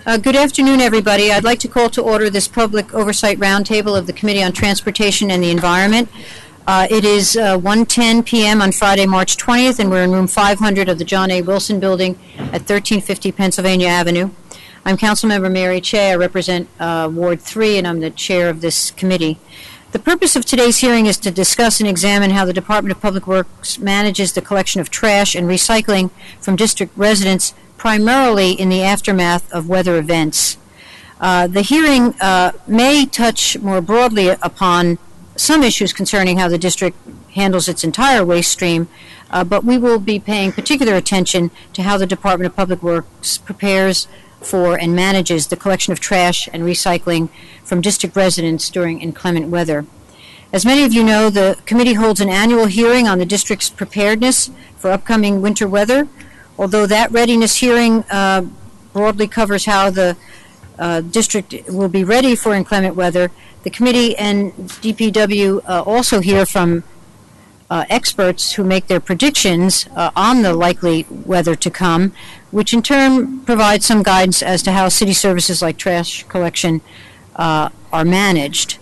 Good afternoon, everybody. I'd like to call to order this public oversight roundtable of the Committee on Transportation and the Environment. It is 1:10 p.m. on Friday, March 20th, and we're in room 500 of the John A. Wilson Building at 1350 Pennsylvania Avenue. I'm Councilmember Mary Che. I represent Ward 3, and I'm the chair of this committee. The purpose of today's hearing is to discuss and examine how the Department of Public Works manages the collection of trash and recycling from district residents, primarily in the aftermath of weather events. The hearing may touch more broadly upon some issues concerning how the district handles its entire waste stream, but we will be paying particular attention to how the Department of Public Works prepares for and manages the collection of trash and recycling from district residents during inclement weather. As many of you know, the committee holds an annual hearing on the district's preparedness for upcoming winter weather. Although that readiness hearing broadly covers how the district will be ready for inclement weather, the committee and DPW also hear from experts who make their predictions on the likely weather to come, which in turn provides some guidance as to how city services like trash collection are managed.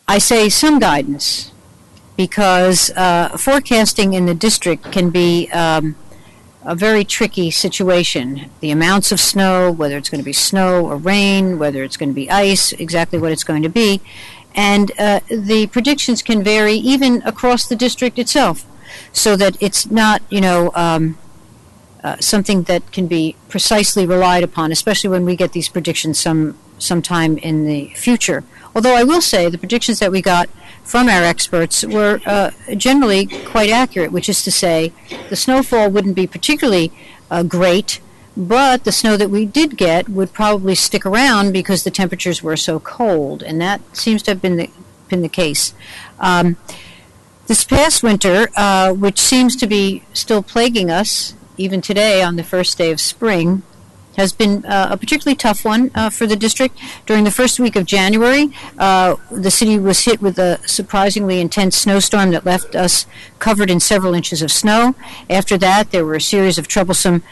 I say some guidance because forecasting in the district can be a very tricky situation. The amounts of snow, whether it's going to be snow or rain, whether it's going to be ice, exactly what it's going to be. And the predictions can vary even across the district itself, so that it's not, something that can be precisely relied upon, especially when we get these predictions sometime in the future. Although I will say the predictions that we got from our experts were generally quite accurate, which is to say the snowfall wouldn't be particularly great, but the snow that we did get would probably stick around because the temperatures were so cold, and that seems to have been the case. This past winter, which seems to be still plaguing us even today on the first day of spring, has been a particularly tough one for the district. During the first week of January, the city was hit with a surprisingly intense snowstorm that left us covered in several inches of snow. After that, there were a series of troublesome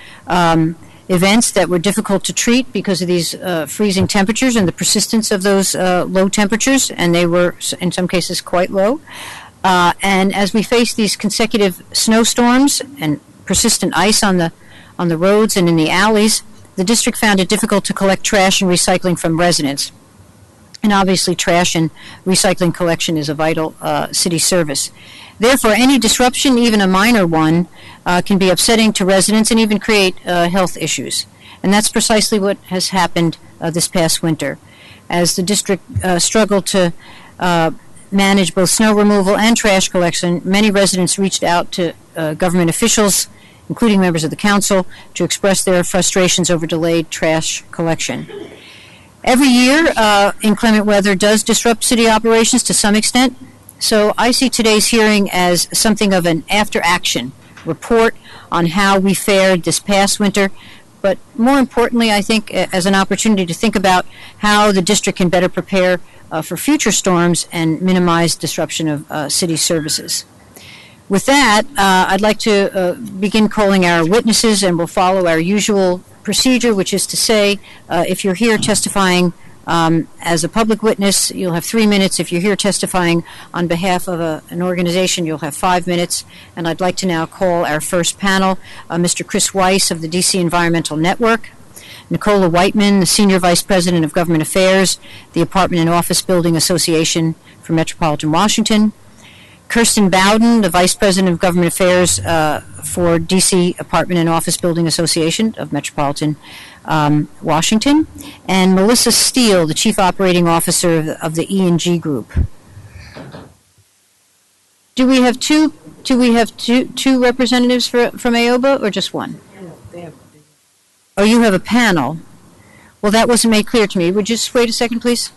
events that were difficult to treat because of these freezing temperatures and the persistence of those low temperatures, and they were, in some cases, quite low. And as we faced these consecutive snowstorms and persistent ice on the roads and in the alleys, the district found it difficult to collect trash and recycling from residents. And obviously, trash and recycling collection is a vital city service. Therefore, any disruption, even a minor one, can be upsetting to residents and even create health issues. And that's precisely what has happened this past winter. As the district struggled to manage both snow removal and trash collection, many residents reached out to government officials, including members of the council, to express their frustrations over delayed trash collection. Every year, inclement weather does disrupt city operations to some extent, so I see today's hearing as something of an after-action report on how we fared this past winter, but more importantly, I think, as an opportunity to think about how the district can better prepare for future storms and minimize disruption of city services. With that, I'd like to begin calling our witnesses, and we'll follow our usual procedure, which is to say, if you're here testifying as a public witness, you'll have 3 minutes. If you're here testifying on behalf of an organization, you'll have 5 minutes. And I'd like to now call our first panel, Mr. Chris Weiss of the DC Environmental Network, Nicola Whiteman, the Senior Vice President of Government Affairs, the Apartment and Office Building Association for Metropolitan Washington, Kirsten Bowden, the Vice President of Government Affairs for DC Apartment and Office Building Association of Metropolitan Washington, and Melissa Steele, the Chief Operating Officer of the E&G Group. Do we have two representatives from AOBA, or just one? Oh, you have a panel. Well, that wasn't made clear to me. Would you just wait a second, please?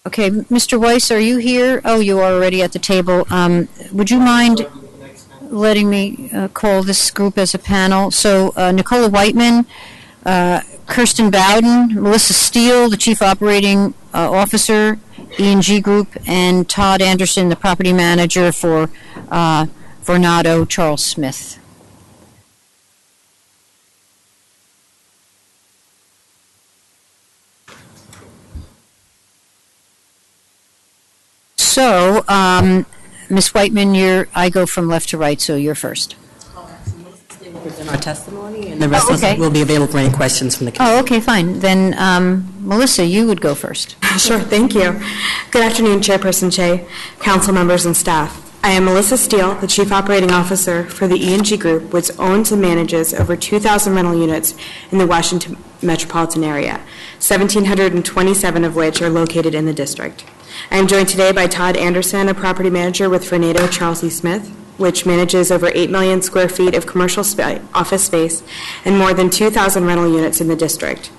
Okay, Mr. Weiss, are you here? Oh, you are already at the table. Would you mind letting me call this group as a panel? So, Nicola Whiteman, Kirsten Bowden, Melissa Steele, the Chief Operating Officer, E&G Group, and Todd Anderson, the property manager for Vornado Charles Smith. So, Ms. Whiteman, I go from left to right, so you're first. We'll present our testimony, and the rest of us will be available for any questions from the committee. Oh, okay, fine. Then, Melissa, you would go first. Sure, thank you. Good afternoon, Chairperson Che, council members, and staff. I am Melissa Steele, the Chief Operating Officer for the E&G Group, which owns and manages over 2,000 rental units in the Washington metropolitan area, 1,727 of which are located in the district. I am joined today by Todd Anderson, a property manager with Vornado Charles E. Smith, which manages over 8 million square feet of commercial office space and more than 2,000 rental units in the district.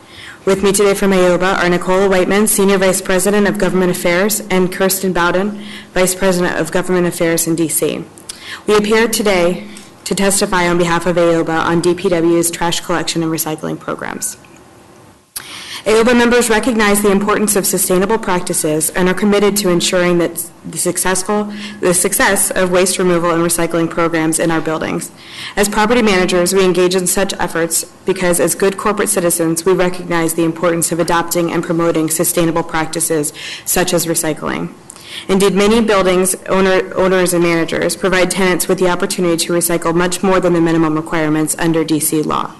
With me today from AOBA are Nicola Whiteman, Senior Vice President of Government Affairs, and Kirsten Bowden, Vice President of Government Affairs in D.C. We appear today to testify on behalf of AOBA on DPW's trash collection and recycling programs. AOBA members recognize the importance of sustainable practices and are committed to ensuring that the success of waste removal and recycling programs in our buildings. As property managers, we engage in such efforts because as good corporate citizens, we recognize the importance of adopting and promoting sustainable practices such as recycling. Indeed, many buildings owners and managers provide tenants with the opportunity to recycle much more than the minimum requirements under DC law.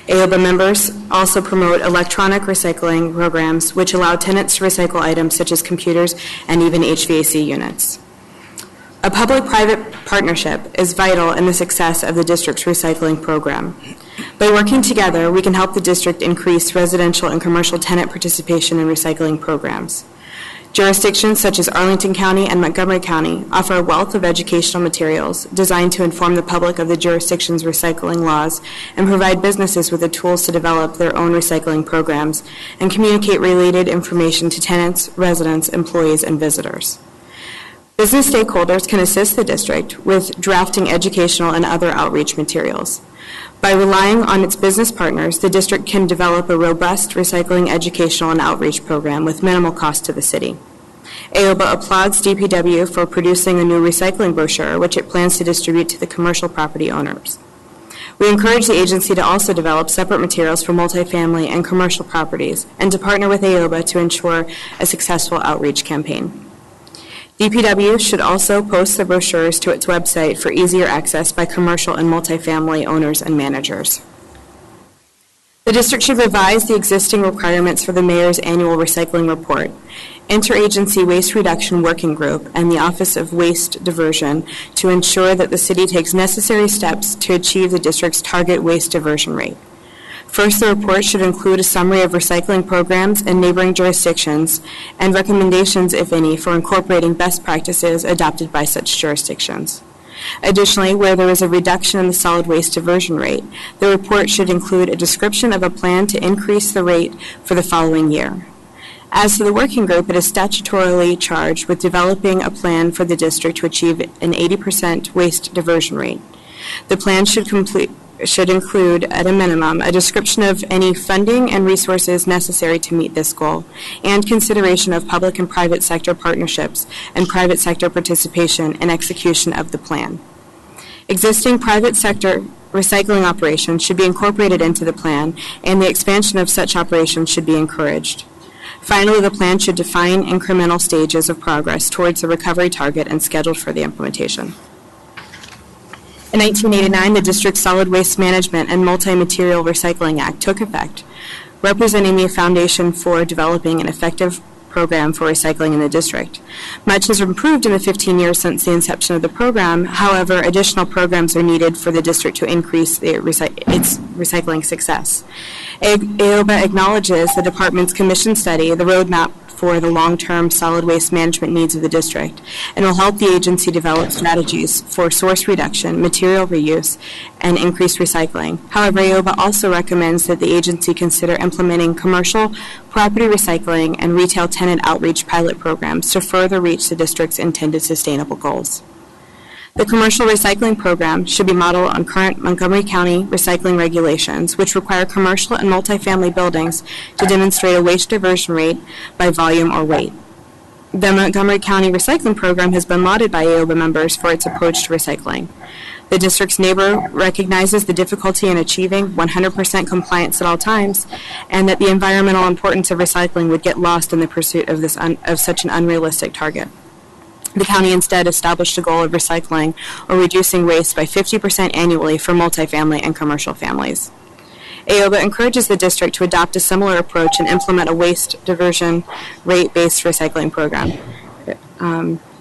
AOBA members also promote electronic recycling programs which allow tenants to recycle items such as computers and even HVAC units. A public-private partnership is vital in the success of the district's recycling program. By working together, we can help the district increase residential and commercial tenant participation in recycling programs. Jurisdictions such as Arlington County and Montgomery County offer a wealth of educational materials designed to inform the public of the jurisdiction's recycling laws and provide businesses with the tools to develop their own recycling programs and communicate related information to tenants, residents, employees, and visitors. Business stakeholders can assist the district with drafting educational and other outreach materials. By relying on its business partners, the district can develop a robust recycling educational and outreach program with minimal cost to the city. AOBA applauds DPW for producing a new recycling brochure, which it plans to distribute to the commercial property owners. We encourage the agency to also develop separate materials for multifamily and commercial properties and to partner with AOBA to ensure a successful outreach campaign. DPW should also post the brochures to its website for easier access by commercial and multifamily owners and managers. The district should revise the existing requirements for the mayor's annual recycling report, Interagency Waste Reduction Working Group, and the Office of Waste Diversion to ensure that the city takes necessary steps to achieve the district's target waste diversion rate. First, the report should include a summary of recycling programs in neighboring jurisdictions and recommendations, if any, for incorporating best practices adopted by such jurisdictions. Additionally, where there is a reduction in the solid waste diversion rate, the report should include a description of a plan to increase the rate for the following year. As to the working group, it is statutorily charged with developing a plan for the district to achieve an 80% waste diversion rate. The plan should include, at a minimum, a description of any funding and resources necessary to meet this goal, and consideration of public and private sector partnerships and private sector participation in execution of the plan. Existing private sector recycling operations should be incorporated into the plan, and the expansion of such operations should be encouraged. Finally, the plan should define incremental stages of progress towards the recovery target and schedule for the implementation. In 1989, the district's Solid Waste Management and Multi-Material Recycling Act took effect, representing the foundation for developing an effective program for recycling in the district. Much has improved in the 15 years since the inception of the program. However, additional programs are needed for the district to increase its recycling success. AOBA acknowledges the department's commission study, the roadmap for the long-term solid waste management needs of the district, and will help the agency develop strategies for source reduction, material reuse, and increased recycling. However, AOBA also recommends that the agency consider implementing commercial property recycling and retail tenant outreach pilot programs to further reach the district's intended sustainable goals. The commercial recycling program should be modeled on current Montgomery County recycling regulations, which require commercial and multifamily buildings to demonstrate a waste diversion rate by volume or weight. The Montgomery County Recycling Program has been lauded by AOBA members for its approach to recycling. The district's neighbor recognizes the difficulty in achieving 100% compliance at all times, and that the environmental importance of recycling would get lost in the pursuit of such an unrealistic target. The county instead established a goal of recycling or reducing waste by 50% annually for multifamily and commercial families. AOBA encourages the district to adopt a similar approach and implement a waste diversion rate-based recycling program.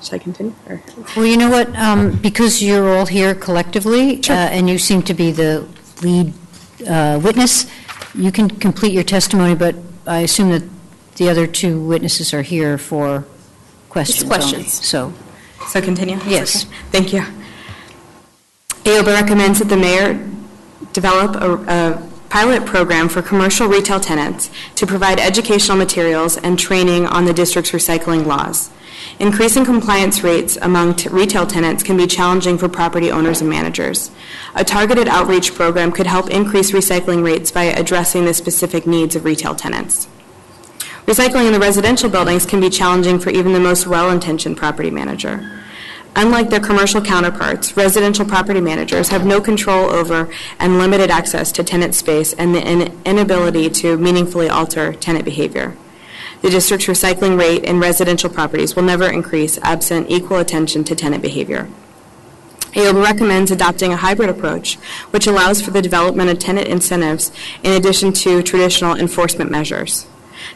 Should I continue? Or? Well, you know what? Because you're all here collectively, Sure. And you seem to be the lead witness, you can complete your testimony, but I assume that the other two witnesses are here for questions. It's questions. Only. So continue? Yes. Okay. Thank you. AOBA recommends that the mayor develop a pilot program for commercial retail tenants to provide educational materials and training on the district's recycling laws. Increasing compliance rates among retail tenants can be challenging for property owners and managers. A targeted outreach program could help increase recycling rates by addressing the specific needs of retail tenants. Recycling in the residential buildings can be challenging for even the most well-intentioned property manager. Unlike their commercial counterparts, residential property managers have no control over and limited access to tenant space and the inability to meaningfully alter tenant behavior. The district's recycling rate in residential properties will never increase absent equal attention to tenant behavior. AOBA recommends adopting a hybrid approach, which allows for the development of tenant incentives in addition to traditional enforcement measures.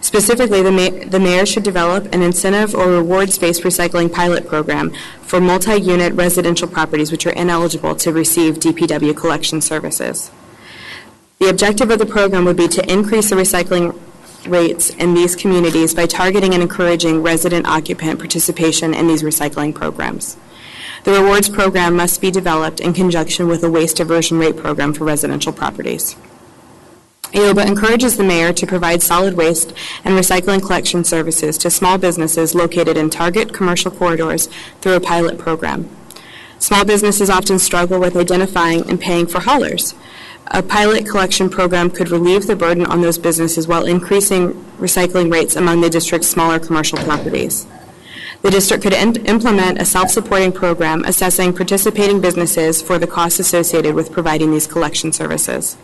Specifically, the mayor should develop an incentive or rewards-based recycling pilot program for multi-unit residential properties which are ineligible to receive DPW collection services. The objective of the program would be to increase the recycling rates in these communities by targeting and encouraging resident occupant participation in these recycling programs. The rewards program must be developed in conjunction with a waste diversion rate program for residential properties. AOBA encourages the mayor to provide solid waste and recycling collection services to small businesses located in target commercial corridors through a pilot program. Small businesses often struggle with identifying and paying for haulers. A pilot collection program could relieve the burden on those businesses while increasing recycling rates among the district's smaller commercial properties. The district could implement a self-supporting program assessing participating businesses for the costs associated with providing these collection services.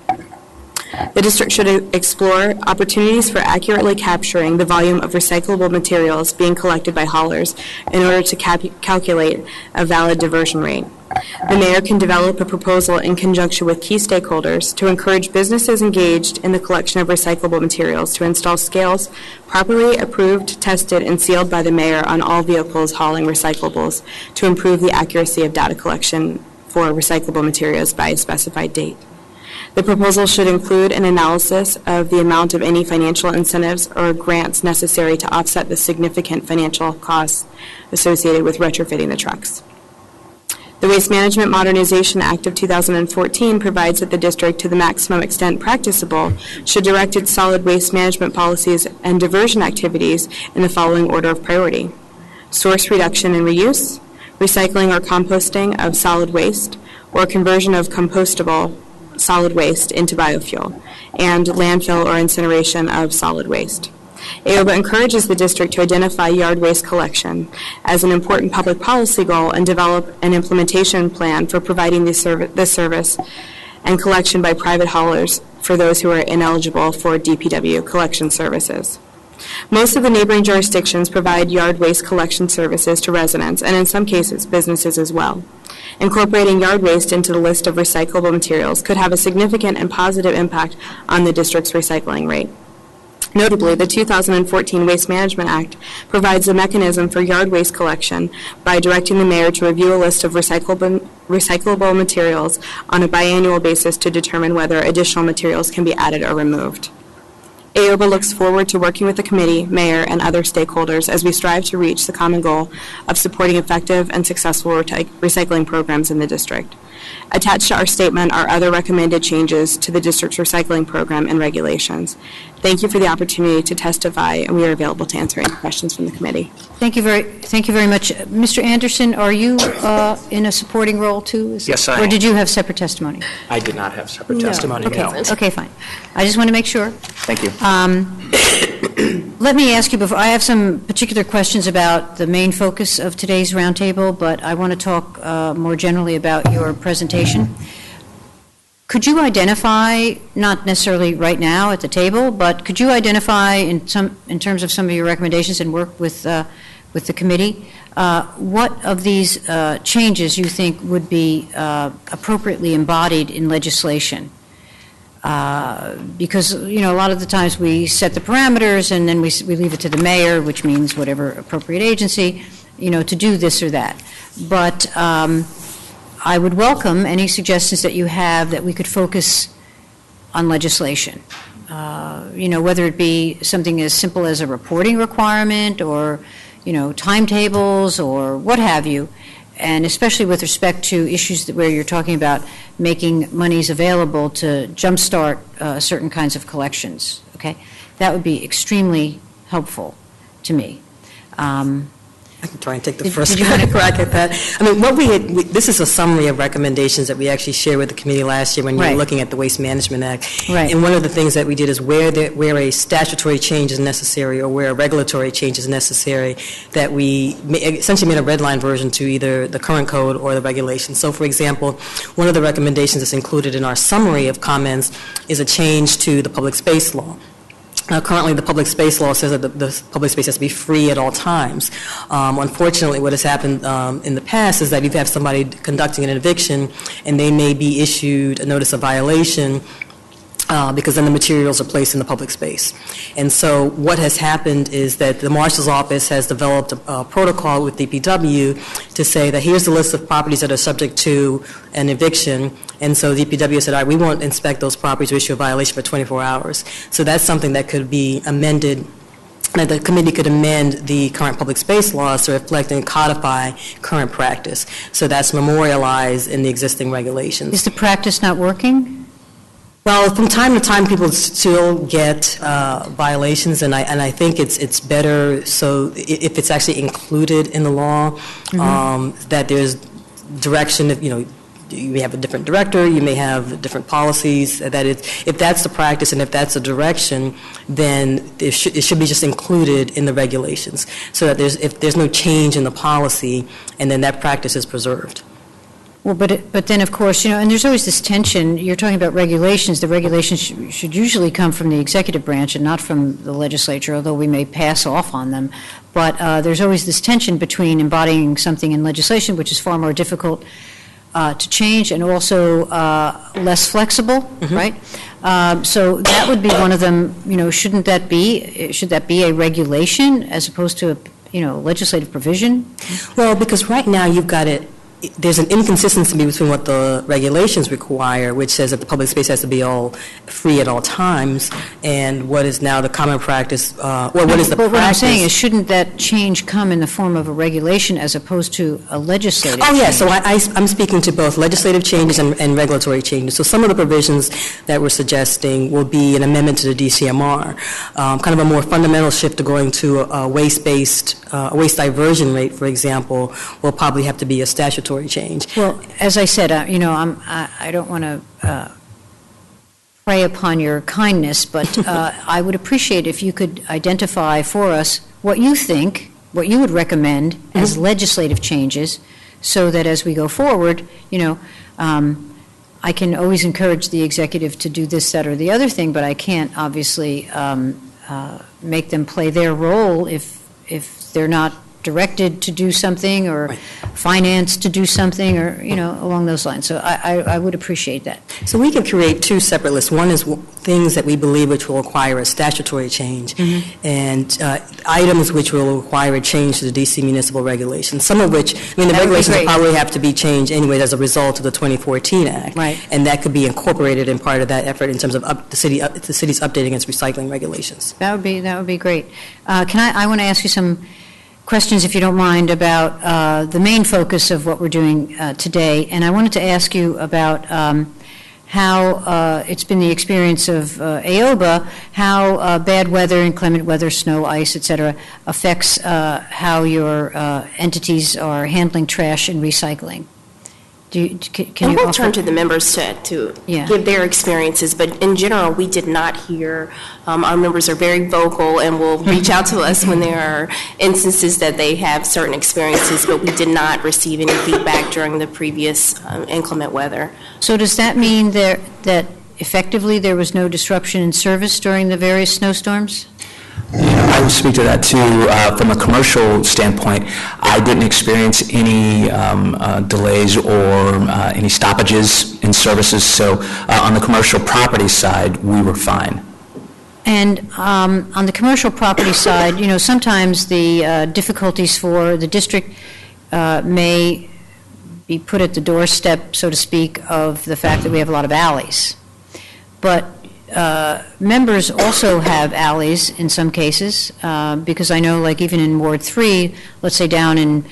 The district should explore opportunities for accurately capturing the volume of recyclable materials being collected by haulers in order to calculate a valid diversion rate. The mayor can develop a proposal in conjunction with key stakeholders to encourage businesses engaged in the collection of recyclable materials to install scales properly approved, tested, and sealed by the mayor on all vehicles hauling recyclables to improve the accuracy of data collection for recyclable materials by a specified date. The proposal should include an analysis of the amount of any financial incentives or grants necessary to offset the significant financial costs associated with retrofitting the trucks. The Waste Management Modernization Act of 2014 provides that the district, to the maximum extent practicable, should direct its solid waste management policies and diversion activities in the following order of priority: source reduction and reuse, recycling or composting of solid waste, or conversion of compostable solid waste into biofuel, and landfill or incineration of solid waste. AOBA encourages the district to identify yard waste collection as an important public policy goal and develop an implementation plan for providing this service and collection by private haulers for those who are ineligible for DPW collection services. Most of the neighboring jurisdictions provide yard waste collection services to residents and in some cases businesses as well. Incorporating yard waste into the list of recyclable materials could have a significant and positive impact on the district's recycling rate. Notably, the 2014 Waste Management Act provides a mechanism for yard waste collection by directing the mayor to review a list of recyclable materials on a biannual basis to determine whether additional materials can be added or removed. AOBA looks forward to working with the committee, mayor, and other stakeholders as we strive to reach the common goal of supporting effective and successful recycling programs in the district. Attached to our statement are other recommended changes to the district's recycling program and regulations. Thank you for the opportunity to testify, and we are available to answer any questions from the committee. Thank you very much. Mr. Anderson, are you in a supporting role too? Yes, I am. Or did you have separate testimony? I did not have separate testimony, Okay. no. Okay, fine. I just want to make sure. Thank you. Let me ask you before, I have some particular questions about the main focus of today's roundtable, but I want to talk more generally about your presentation. Could you identify, not necessarily right now at the table, but could you identify in terms of some of your recommendations and work with the committee, what of these changes you think would be appropriately embodied in legislation? Because, you know, a lot of the times we set the parameters and then we leave it to the mayor, which means whatever appropriate agency, you know, to do this or that. But I would welcome any suggestions that you have that we could focus on legislation. You know, whether it be something as simple as a reporting requirement or, you know, timetables or what have you, and especially with respect to issues where you're talking about making monies available to jumpstart certain kinds of collections, okay? That would be extremely helpful to me. I can try and take the first crack at that. I mean, this is a summary of recommendations that we actually shared with the committee last year when we were looking at the Waste Management Act. Right. And one of the things that we did is where a statutory change is necessary or where a regulatory change is necessary, that we essentially made a red line version to either the current code or the regulations. So, for example, one of the recommendations that's included in our summary of comments is a change to the public space law. Currently, the public space law says that the public space has to be free at all times. Unfortunately, what has happened in the past is that you have somebody conducting an eviction and they may be issued a notice of violation because then the materials are placed in the public space. And so what has happened is that the Marshal's Office has developed a protocol with DPW to say that here's the list of properties that are subject to an eviction, and so DPW said, all right, we won't inspect those properties or issue a violation for 24 hours. So that's something that could be amended, that the committee could amend the current public space laws to reflect and codify current practice. So that's memorialized in the existing regulations. Is the practice not working? Well, from time to time, people still get violations, and I think it's better so if it's actually included in the law, that there's direction. You know, you may have a different director, you may have different policies. That if that's the practice and if that's the direction, then it should be just included in the regulations, so that if there's no change in the policy, and then that practice is preserved. Well, but then, of course, you know, and there's always this tension. You're talking about regulations. The regulations should usually come from the executive branch and not from the legislature, although we may pass off on them. But there's always this tension between embodying something in legislation, which is far more difficult to change and also less flexible, right? So that would be one of them. You know, should that be a regulation as opposed to a legislative provision? Well, because right now you've got it. There's an inconsistency between what the regulations require, which says that the public space has to be all free at all times, and what is now the common practice, what is the practice? What I'm saying is, shouldn't that change come in the form of a regulation as opposed to a legislative change? Yeah, so I'm speaking to both legislative changes and regulatory changes. So some of the provisions that we're suggesting will be an amendment to the DCMR, kind of a more fundamental shift to going to a waste-based, waste diversion rate, for example, will probably have to be a statutory change. Well, as I said, I don't want to prey upon your kindness, but I would appreciate if you could identify for us what you think, what you would recommend as legislative changes, so that as we go forward, I can always encourage the executive to do this, that, or the other thing, but I can't obviously make them play their role if they're not directed to do something or financed to do something or, along those lines. So I would appreciate that. So we can create two separate lists. One is things that we believe which will require a statutory change and items which will require a change to the D.C. municipal regulations, some of which, the regulations will probably have to be changed anyway as a result of the 2014 Act. Right. And that could be incorporated in part of that effort in terms of the city's updating its recycling regulations. That would be great. I want to ask you some questions, if you don't mind, about the main focus of what we're doing today. And I wanted to ask you about how it's been the experience of AOBA, how bad weather, inclement weather, snow, ice, et cetera, affects how your entities are handling trash and recycling. Can you we'll turn to the members to give their experiences, but in general, we did not hear. Our members are very vocal and will reach out to us when there are instances that they have certain experiences, but we did not receive any feedback during the previous inclement weather. So does that mean that effectively there was no disruption in service during the various snowstorms? I would speak to that too. From a commercial standpoint, I didn't experience any delays or any stoppages in services. So on the commercial property side, we were fine. And on the commercial property side, sometimes the difficulties for the district may be put at the doorstep, so to speak, of the fact that we have a lot of alleys. But members also have alleys in some cases, because I know, like, even in Ward 3, let's say down in,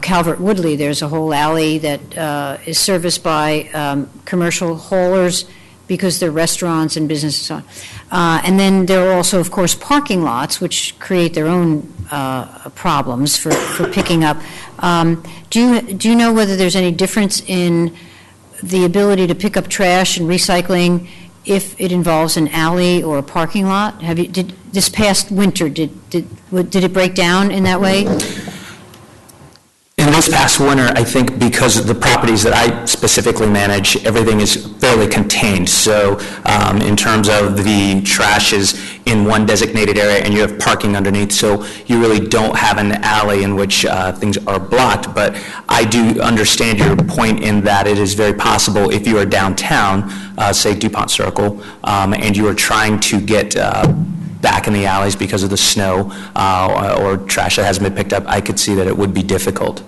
Calvert Woodley, there's a whole alley that is serviced by commercial haulers because they're restaurants and businesses and so on. And then there are also, of course, parking lots, which create their own problems for picking up. Do you know whether there's any difference in the ability to pick up trash and recycling if it involves an alley or a parking lot? Did this past winter, did it break down in that way? In this past winter, I think because of the properties that I specifically manage, everything is fairly contained. So in terms of the trash is in one designated area and you have parking underneath, so you really don't have an alley in which things are blocked. But I do understand your point in that it is very possible if you are downtown, say DuPont Circle, and you are trying to get back in the alleys because of the snow or trash that hasn't been picked up, I could see that it would be difficult.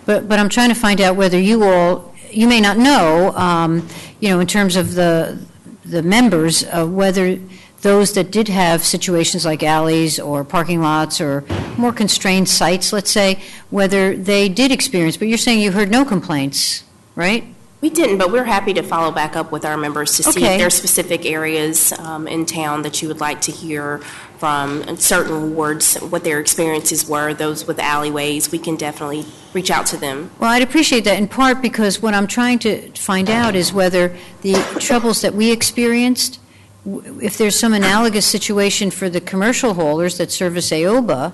But I'm trying to find out whether you may not know, in terms of the members, whether those that did have situations like alleys or parking lots or more constrained sites, let's say, whether they did experience, but you're saying you heard no complaints, right? We didn't, but we're happy to follow back up with our members to see if there are specific areas in town that you would like to hear from certain wards, what their experiences were, those with alleyways. We can definitely reach out to them. Well, I'd appreciate that in part because what I'm trying to find out is whether the troubles that we experienced, if there's some analogous situation for the commercial haulers that service AOBA,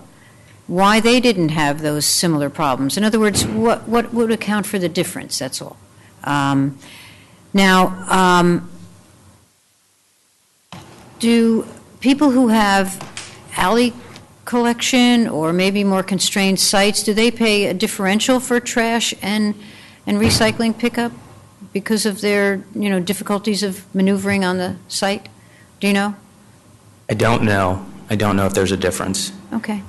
why they didn't have those similar problems. In other words, what would account for the difference, that's all. Do people who have alley collection or maybe more constrained sites, do they pay a differential for trash and recycling pickup because of their difficulties of maneuvering on the site? Do you know? I don't know. I don't know if there's a difference. Okay.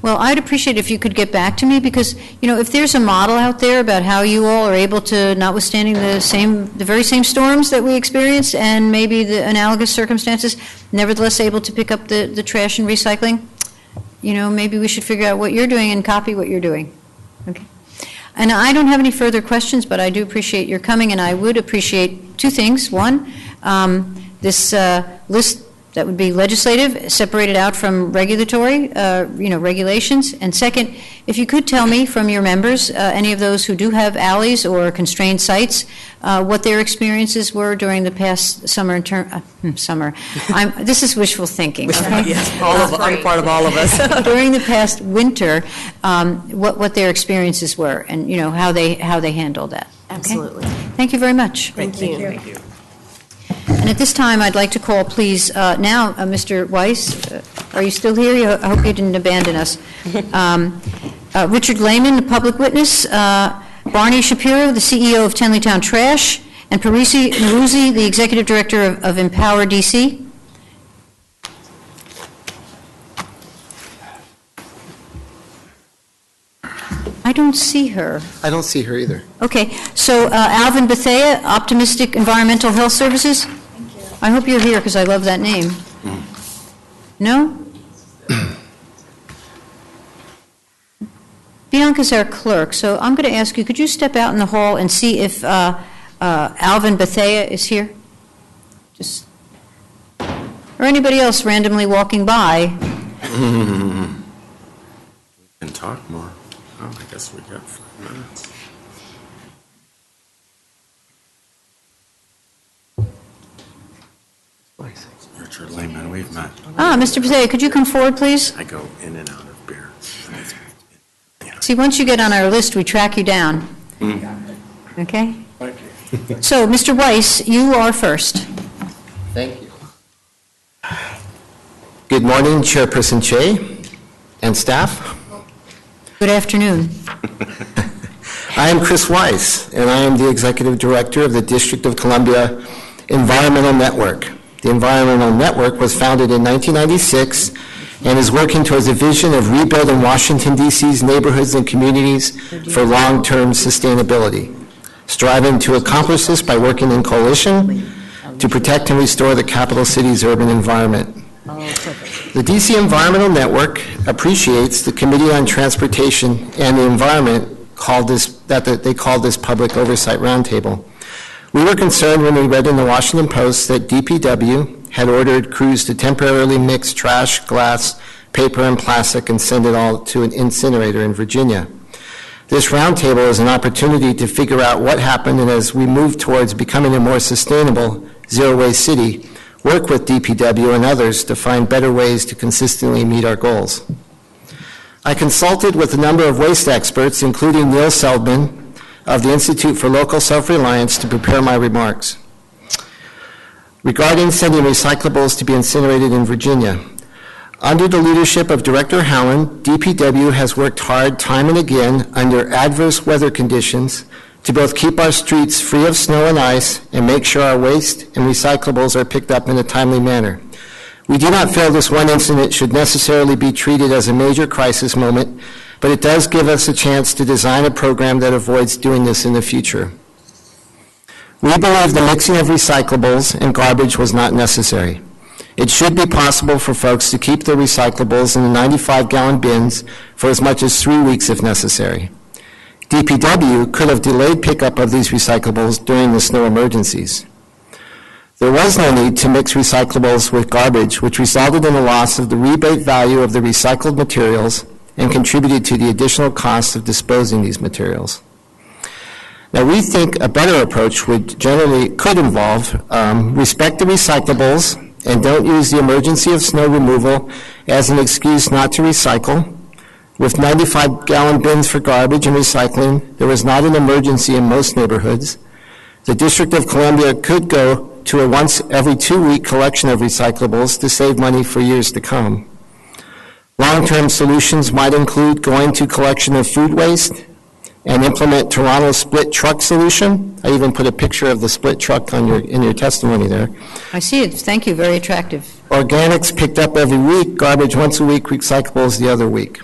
Well, I'd appreciate if you could get back to me because, if there's a model out there about how you all are able to, notwithstanding the very same storms that we experienced and maybe the analogous circumstances, nevertheless able to pick up the trash and recycling, maybe we should figure out what you're doing and copy what you're doing. Okay. And I don't have any further questions, but I do appreciate your coming, and I would appreciate two things. One, this list that would be legislative, separated out from regulatory, regulations. And second, if you could tell me from your members, any of those who do have alleys or constrained sites, what their experiences were during the past summer. This is wishful thinking. Okay? Yes, I'm part of all of us. During the past winter, what their experiences were, and how they handled that. Okay? Absolutely. Thank you very much. Thank you. Thank you. And at this time, I'd like to call, please, now, Mr. Weiss, are you still here? I hope you didn't abandon us. Richard Lehman, the public witness, Barney Shapiro, the CEO of Tenleytown Trash, and Parisi Naruzzi, the executive director of Empower DC. I don't see her. I don't see her either. Okay, so Alvin Bethea, Optimistic Environmental Health Services. Thank you. I hope you're here because I love that name. No? Bianca's our clerk, so I'm going to ask you, could you step out in the hall and see if Alvin Bethea is here? Or anybody else randomly walking by? We can talk more. Oh, I guess we got 5 minutes. Mr. Lehman, we've met. Mr. Pizzetti, could you come forward, please? I go in and out of beer. See, once you get on our list, we track you down. Okay? So, Mr. Weiss, you are first. Thank you. Good morning, Chairperson Che and staff. Good afternoon. I am Chris Weiss, and I am the Executive Director of the District of Columbia Environmental Network. The Environmental Network was founded in 1996 and is working towards a vision of rebuilding Washington, D.C.'s neighborhoods and communities for long-term sustainability, striving to accomplish this by working in coalition to protect and restore the capital city's urban environment. The DC Environmental Network appreciates the Committee on Transportation and the Environment they called this Public Oversight Roundtable. We were concerned when we read in the Washington Post that DPW had ordered crews to temporarily mix trash, glass, paper, and plastic and send it all to an incinerator in Virginia. This roundtable is an opportunity to figure out what happened, and as we move towards becoming a more sustainable, zero-waste city, work with DPW and others to find better ways to consistently meet our goals. I consulted with a number of waste experts, including Neil Seldman of the Institute for Local Self-Reliance, to prepare my remarks. Regarding sending recyclables to be incinerated in Virginia, under the leadership of Director Howland, DPW has worked hard time and again under adverse weather conditions to both keep our streets free of snow and ice and make sure our waste and recyclables are picked up in a timely manner. We do not feel this one incident should necessarily be treated as a major crisis moment, but it does give us a chance to design a program that avoids doing this in the future. We believe the mixing of recyclables and garbage was not necessary. It should be possible for folks to keep their recyclables in the 95-gallon bins for as much as 3 weeks if necessary. DPW could have delayed pickup of these recyclables during the snow emergencies. There was no need to mix recyclables with garbage, which resulted in the loss of the rebate value of the recycled materials and contributed to the additional cost of disposing these materials. Now, we think a better approach could involve respect the recyclables and don't use the emergency of snow removal as an excuse not to recycle. With 95-gallon bins for garbage and recycling, there was not an emergency in most neighborhoods. The District of Columbia could go to a once every 2-week collection of recyclables to save money for years to come. Long-term solutions might include going to collection of food waste and implement Toronto's split truck solution. I even put a picture of the split truck in your testimony there. I see it. Thank you. Very attractive. Organics picked up every week, garbage once a week, recyclables the other week.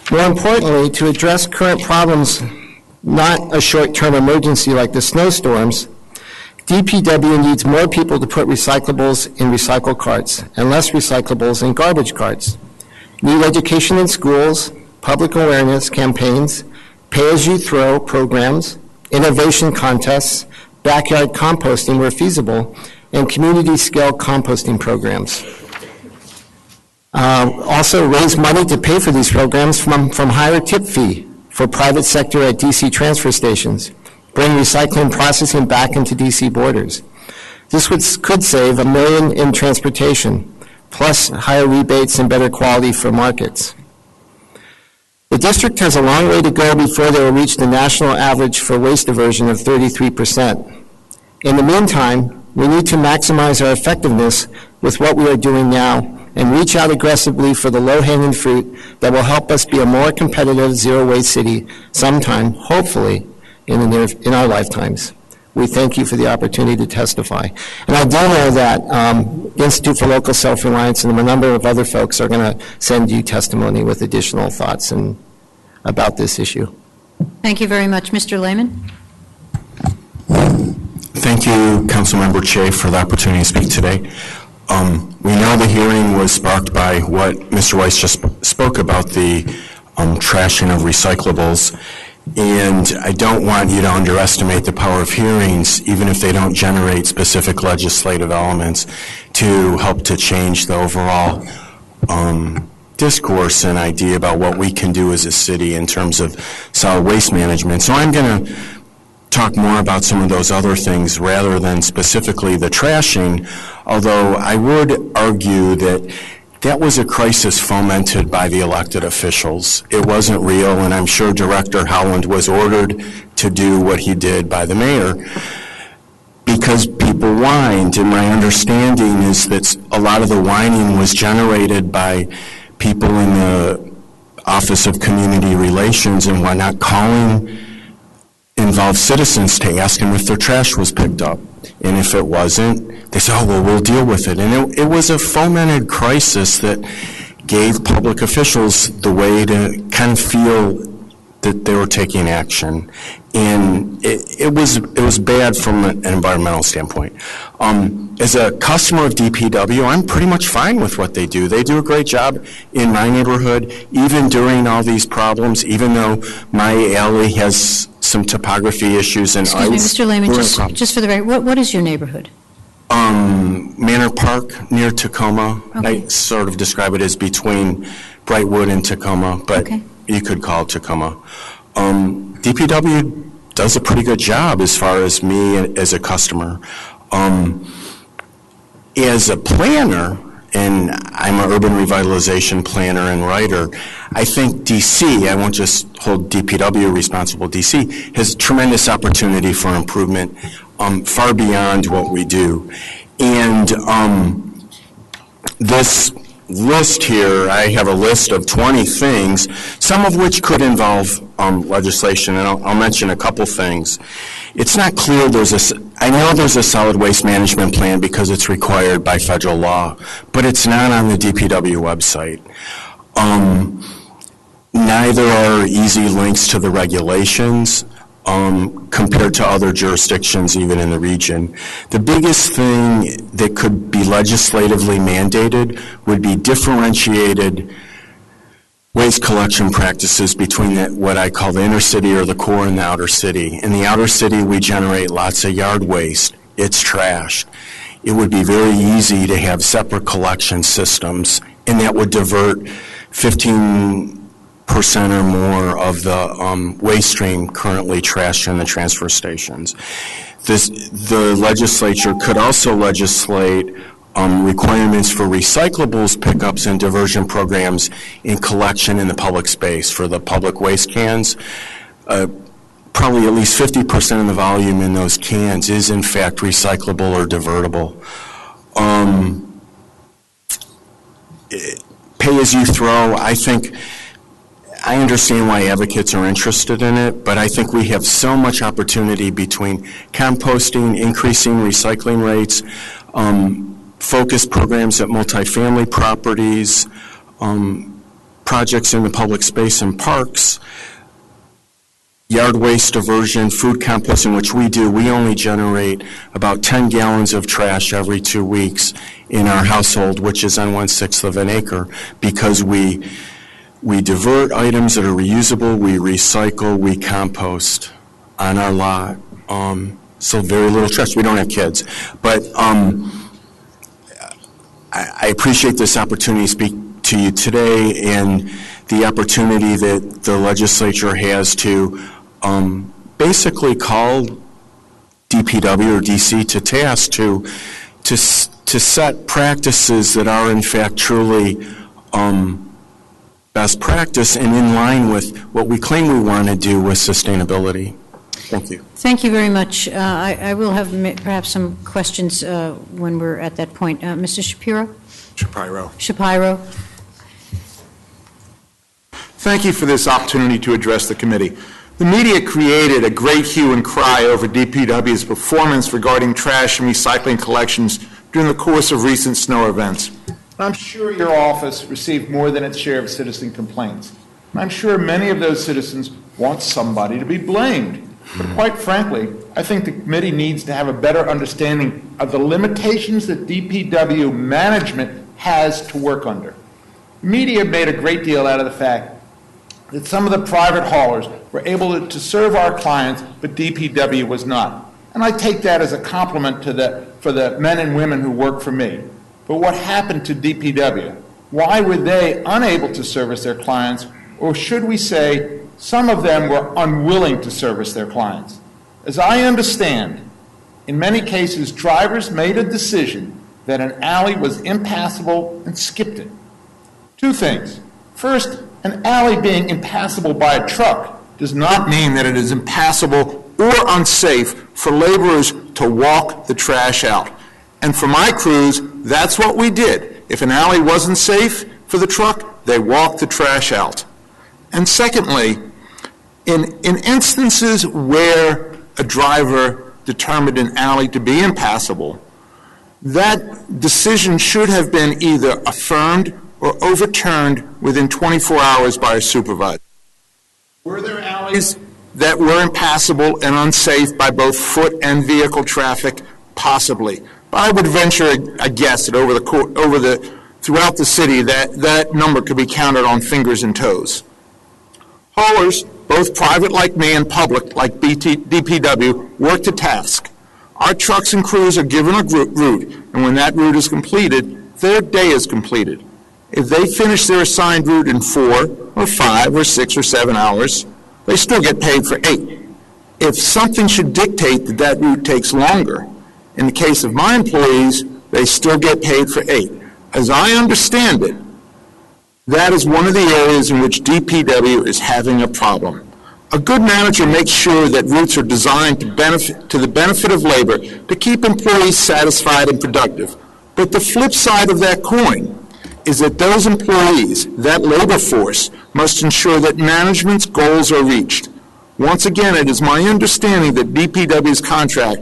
More importantly, to address current problems, not a short-term emergency like the snowstorms, DPW needs more people to put recyclables in recycle carts and less recyclables in garbage carts. Need education in schools, public awareness campaigns, pay-as-you-throw programs, innovation contests, backyard composting where feasible, and community-scale composting programs. Also raise money to pay for these programs from higher tip fee for private sector at DC transfer stations. Bring recycling processing back into DC borders. This could save $1 million in transportation, plus higher rebates and better quality for markets. The district has a long way to go before they will reach the national average for waste diversion of 33%. In the meantime, we need to maximize our effectiveness with what we are doing now and reach out aggressively for the low-hanging fruit that will help us be a more competitive zero-waste city sometime, hopefully, in our lifetimes. We thank you for the opportunity to testify. And I do know that the Institute for Local Self-Reliance and a number of other folks are going to send you testimony with additional thoughts about this issue. Thank you very much. Mr. Lehman? Thank you, Councilmember Che, for the opportunity to speak today. We know the hearing was sparked by what Mr. Weiss just spoke about, the trashing of recyclables. And I don't want you to underestimate the power of hearings, even if they don't generate specific legislative elements, to help to change the overall discourse and idea about what we can do as a city in terms of solid waste management. So I'm going to talk more about some of those other things rather than specifically the trashing. although I would argue that that was a crisis fomented by the elected officials. It wasn't real, and I'm sure Director Howland was ordered to do what he did by the mayor because people whined, and my understanding is that a lot of the whining was generated by people in the Office of Community Relations and whatnot calling involved citizens to ask them if their trash was picked up. And if it wasn't, they said, oh, well, we'll deal with it. And it was a fomented crisis that gave public officials the way to kind of feel that they were taking action. And it was bad from an environmental standpoint. As a customer of DPW, I'm pretty much fine with what they do. They do a great job in my neighborhood, even during all these problems, even though my alley has some topography issues and Excuse me, Mr. Lehman, just for the record, what is your neighborhood? Manor Park near Tacoma. Okay. I sort of describe it as between Brightwood and Tacoma, but okay. You could call it Tacoma. DPW does a pretty good job as far as me as a customer. As a planner, and I'm an urban revitalization planner and writer, I think DC, I won't just hold DPW responsible, DC has tremendous opportunity for improvement far beyond what we do. And this list here, I have a list of 20 things, some of which could involve legislation, and I'll mention a couple things. It's not clear I know there's a solid waste management plan because it's required by federal law, but it's not on the DPW website. Neither are easy links to the regulations compared to other jurisdictions even in the region. The biggest thing that could be legislatively mandated would be differentiated waste collection practices between what I call the inner city or the core and the outer city. In the outer city, we generate lots of yard waste. It's trashed. It would be very easy to have separate collection systems, and that would divert 15% or more of the waste stream currently trashed in the transfer stations. The legislature could also legislate requirements for recyclables pickups and diversion programs in collection in the public space for the public waste cans. Probably at least 50% of the volume in those cans is in fact recyclable or divertible. Pay as you throw, I understand why advocates are interested in it, but I think we have so much opportunity between composting, increasing recycling rates, focus programs at multifamily properties, projects in the public space and parks, yard waste diversion, food composting, which we do. We only generate about 10 gallons of trash every 2 weeks in our household, which is on 1/6 of an acre, because we divert items that are reusable, we recycle, we compost on our lot. So very little trash. We don't have kids. But I appreciate this opportunity to speak to you today and the opportunity that the legislature has to basically call DPW or DC to task to set practices that are in fact truly best practice and in line with what we claim we want to do with sustainability. Thank you. Thank you very much. I will have perhaps some questions when we're at that point. Mr. Shapiro? Shapiro. Thank you for this opportunity to address the committee. The media created a great hue and cry over DPW's performance regarding trash and recycling collections during the course of recent snow events. I'm sure your office received more than its share of citizen complaints. I'm sure many of those citizens want somebody to be blamed. But quite frankly, I think the committee needs to have a better understanding of the limitations that DPW management has to work under. The media made a great deal out of the fact that some of the private haulers were able to serve our clients, but DPW was not. And I take that as a compliment for the men and women who work for me. But what happened to DPW? Why were they unable to service their clients, or should we say some of them were unwilling to service their clients? As I understand, in many cases, drivers made a decision that an alley was impassable and skipped it. Two things. First, an alley being impassable by a truck does not mean that it is impassable or unsafe for laborers to walk the trash out. And for my crews, that's what we did. If an alley wasn't safe for the truck, they walked the trash out. And secondly, in instances where a driver determined an alley to be impassable, that decision should have been either affirmed or overturned within 24 hours by a supervisor. Were there alleys that were impassable and unsafe by both foot and vehicle traffic? Possibly. But I would venture a guess that throughout the city that number could be counted on fingers and toes. Haulers, both private like me and public like DPW, work to task. Our trucks and crews are given a route, and when that route is completed, their day is completed. If they finish their assigned route in 4 or 5 or 6 or 7 hours, they still get paid for 8. If something should dictate that that route takes longer, in the case of my employees, they still get paid for 8. As I understand it, that is one of the areas in which DPW is having a problem. A good manager makes sure that routes are designed to the benefit of labor to keep employees satisfied and productive. But the flip side of that coin is that those employees, that labor force, must ensure that management's goals are reached. Once again, it is my understanding that DPW's contract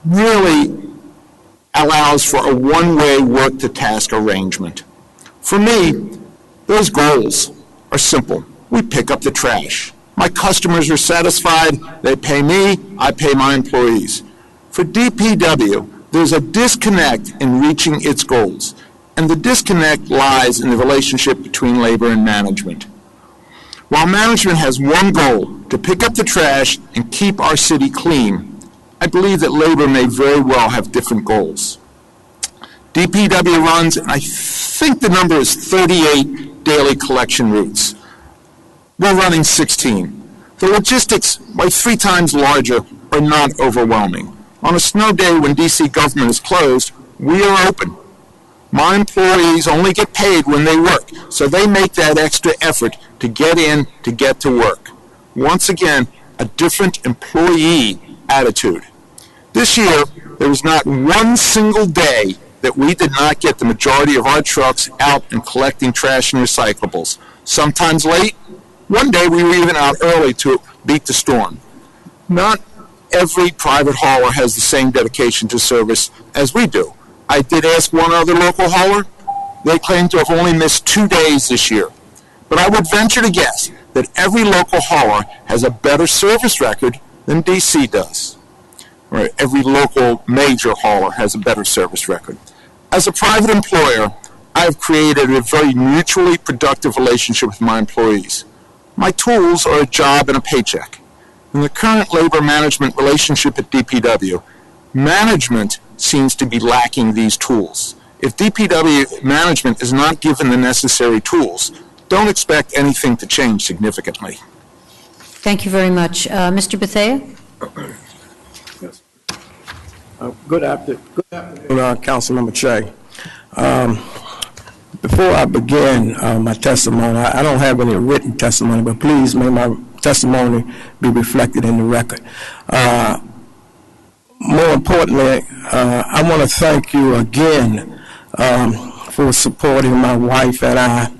really allows for a one-way work-to-task arrangement. For me, those goals are simple. We pick up the trash. My customers are satisfied, they pay me, I pay my employees. For DPW, there's a disconnect in reaching its goals, and the disconnect lies in the relationship between labor and management. While management has one goal, to pick up the trash and keep our city clean, I believe that labor may very well have different goals. DPW runs, and I think the number is 38 daily collection routes. We're running 16. The logistics, like 3 times larger, are not overwhelming. On a snow day when DC government is closed, we are open. My employees only get paid when they work, so they make that extra effort to get in, to get to work. Once again, a different employee attitude. This year, there was not one single day that we did not get the majority of our trucks out and collecting trash and recyclables. Sometimes late. One day we were even out early to beat the storm. Not every private hauler has the same dedication to service as we do. I did ask one other local hauler. They claim to have only missed 2 days this year. But I would venture to guess that every local hauler has a better service record than DC does. Or every local major hauler has a better service record. As a private employer, I have created a very mutually productive relationship with my employees. My tools are a job and a paycheck. In the current labor management relationship at DPW, management seems to be lacking these tools. If DPW management is not given the necessary tools, don't expect anything to change significantly. Thank you very much. Mr. Bethea? Yes. Good afternoon, Councilmember Che. Before I begin my testimony, I don't have any written testimony, but please may my testimony be reflected in the record. More importantly, I want to thank you again for supporting my wife and I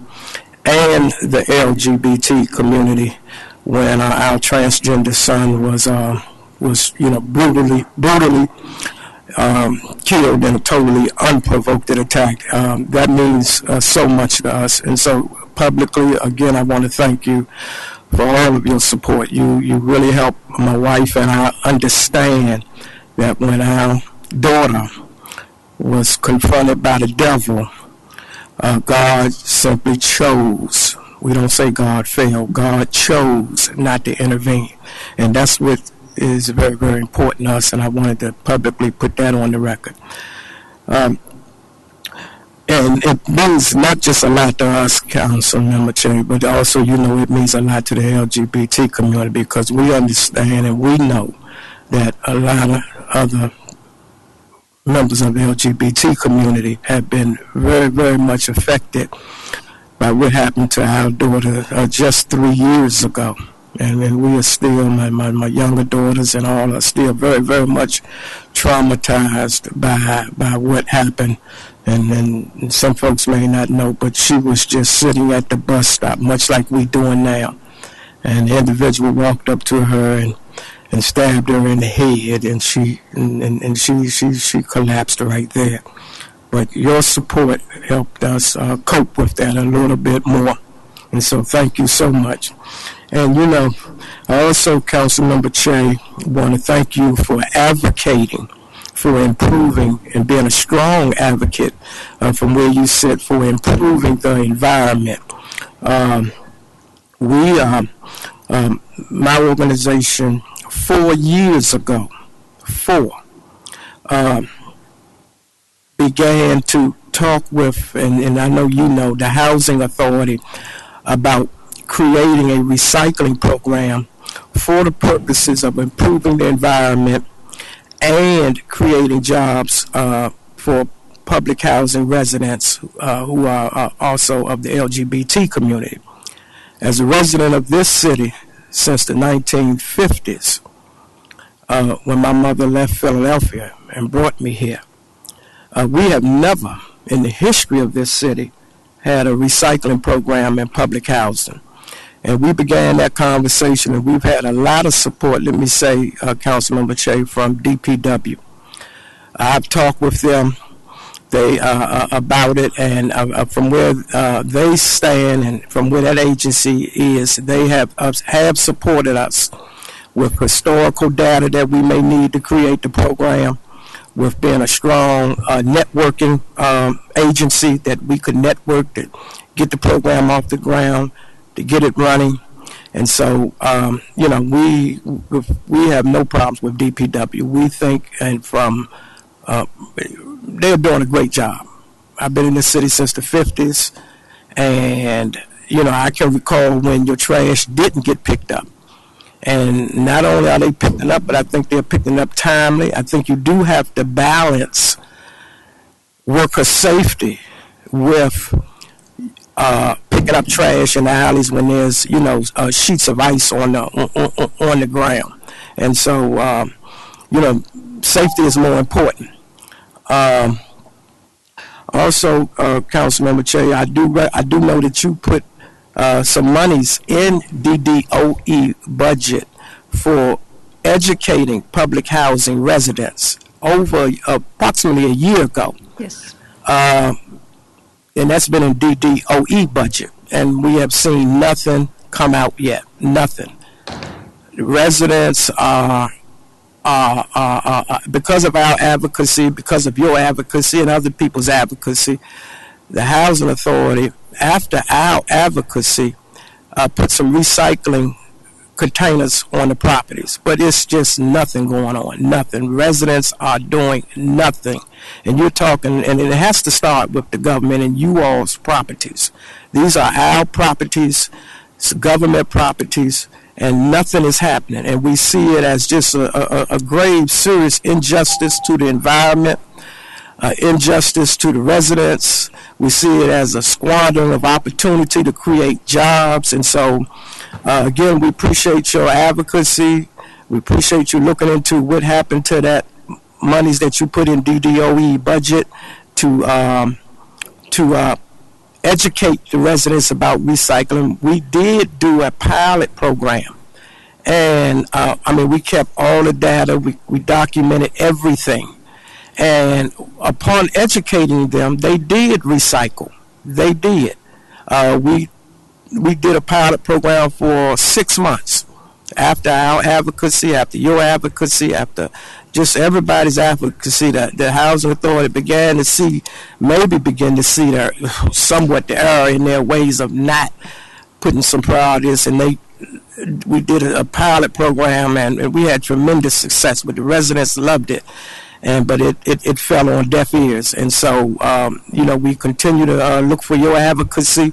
and the LGBT community when our transgender son was brutally killed in a totally unprovoked attack. That means so much to us. And so publicly, again, I want to thank you for all of your support. You really helped my wife and I understand that when our daughter was confronted by the devil, God simply chose. We don't say God failed. God chose not to intervene. And that's what is very, very important to us, and I wanted to publicly put that on the record. And it means not just a lot to us, Councilmember Cherry, but also, it means a lot to the LGBT community, because we understand and we know that a lot of other members of the LGBT community have been very, very much affected by what happened to our daughter just 3 years ago. And we are still, my younger daughters and all are still very, very much traumatized by what happened. And some folks may not know, but she was just sitting at the bus stop, much like we doing now. And the individual walked up to her and stabbed her in the head, and she collapsed right there. But your support helped us cope with that a little bit more. And so thank you so much. And, I also, Councilmember Che, want to thank you for advocating for improving and being a strong advocate from where you sit for improving the environment. My organization, 4 years ago, began to talk with, and I know the Housing Authority about creating a recycling program for the purposes of improving the environment and creating jobs for public housing residents who are also of the LGBT community. As a resident of this city since the 1950s, when my mother left Philadelphia and brought me here, we have never in the history of this city had a recycling program in public housing. And we began that conversation, and we've had a lot of support, let me say, Councilmember Che, from DPW. I've talked with them about it, and from where they stand and from where that agency is, they have supported us with historical data that we may need to create the program, with being a strong networking agency that we could network to get the program off the ground, to get it running. And so, we have no problems with DPW. We think, and they're doing a great job. I've been in this city since the 50s, and, I can recall when your trash didn't get picked up. And not only are they picking up, but I think they're picking up timely. I think you do have to balance worker safety with picking up trash in the alleys when there's, sheets of ice on the ground. And so, safety is more important. Also, Councilmember Che, I do know that you put some monies in DDOE budget for educating public housing residents over approximately a year ago. Yes. And that's been in DDOE budget, and we have seen nothing come out yet. Nothing. The residents are because of our advocacy, because of your advocacy and other people's advocacy, the Housing Authority, after our advocacy, put some recycling containers on the properties. But it's just nothing going on, nothing. Residents are doing nothing. And you're talking, and it has to start with the government and you all's properties. These are our properties, it's government properties, and nothing is happening. And we see it as just a grave, serious injustice to the environment, injustice to the residents. We see it as a squandering of opportunity to create jobs. And so, again, we appreciate your advocacy. We appreciate you looking into what happened to that monies that you put in DDOE budget to educate the residents about recycling. We did do a pilot program. And, we kept all the data. We documented everything. And upon educating them, they did recycle. They did. We did a pilot program for 6 months. After our advocacy, after your advocacy, after just everybody's advocacy, the Housing Authority begin to see their somewhat the error in their ways of not putting some priorities, and we did a pilot program, and we had tremendous success. But the residents loved it. But it fell on deaf ears. And so, we continue to look for your advocacy.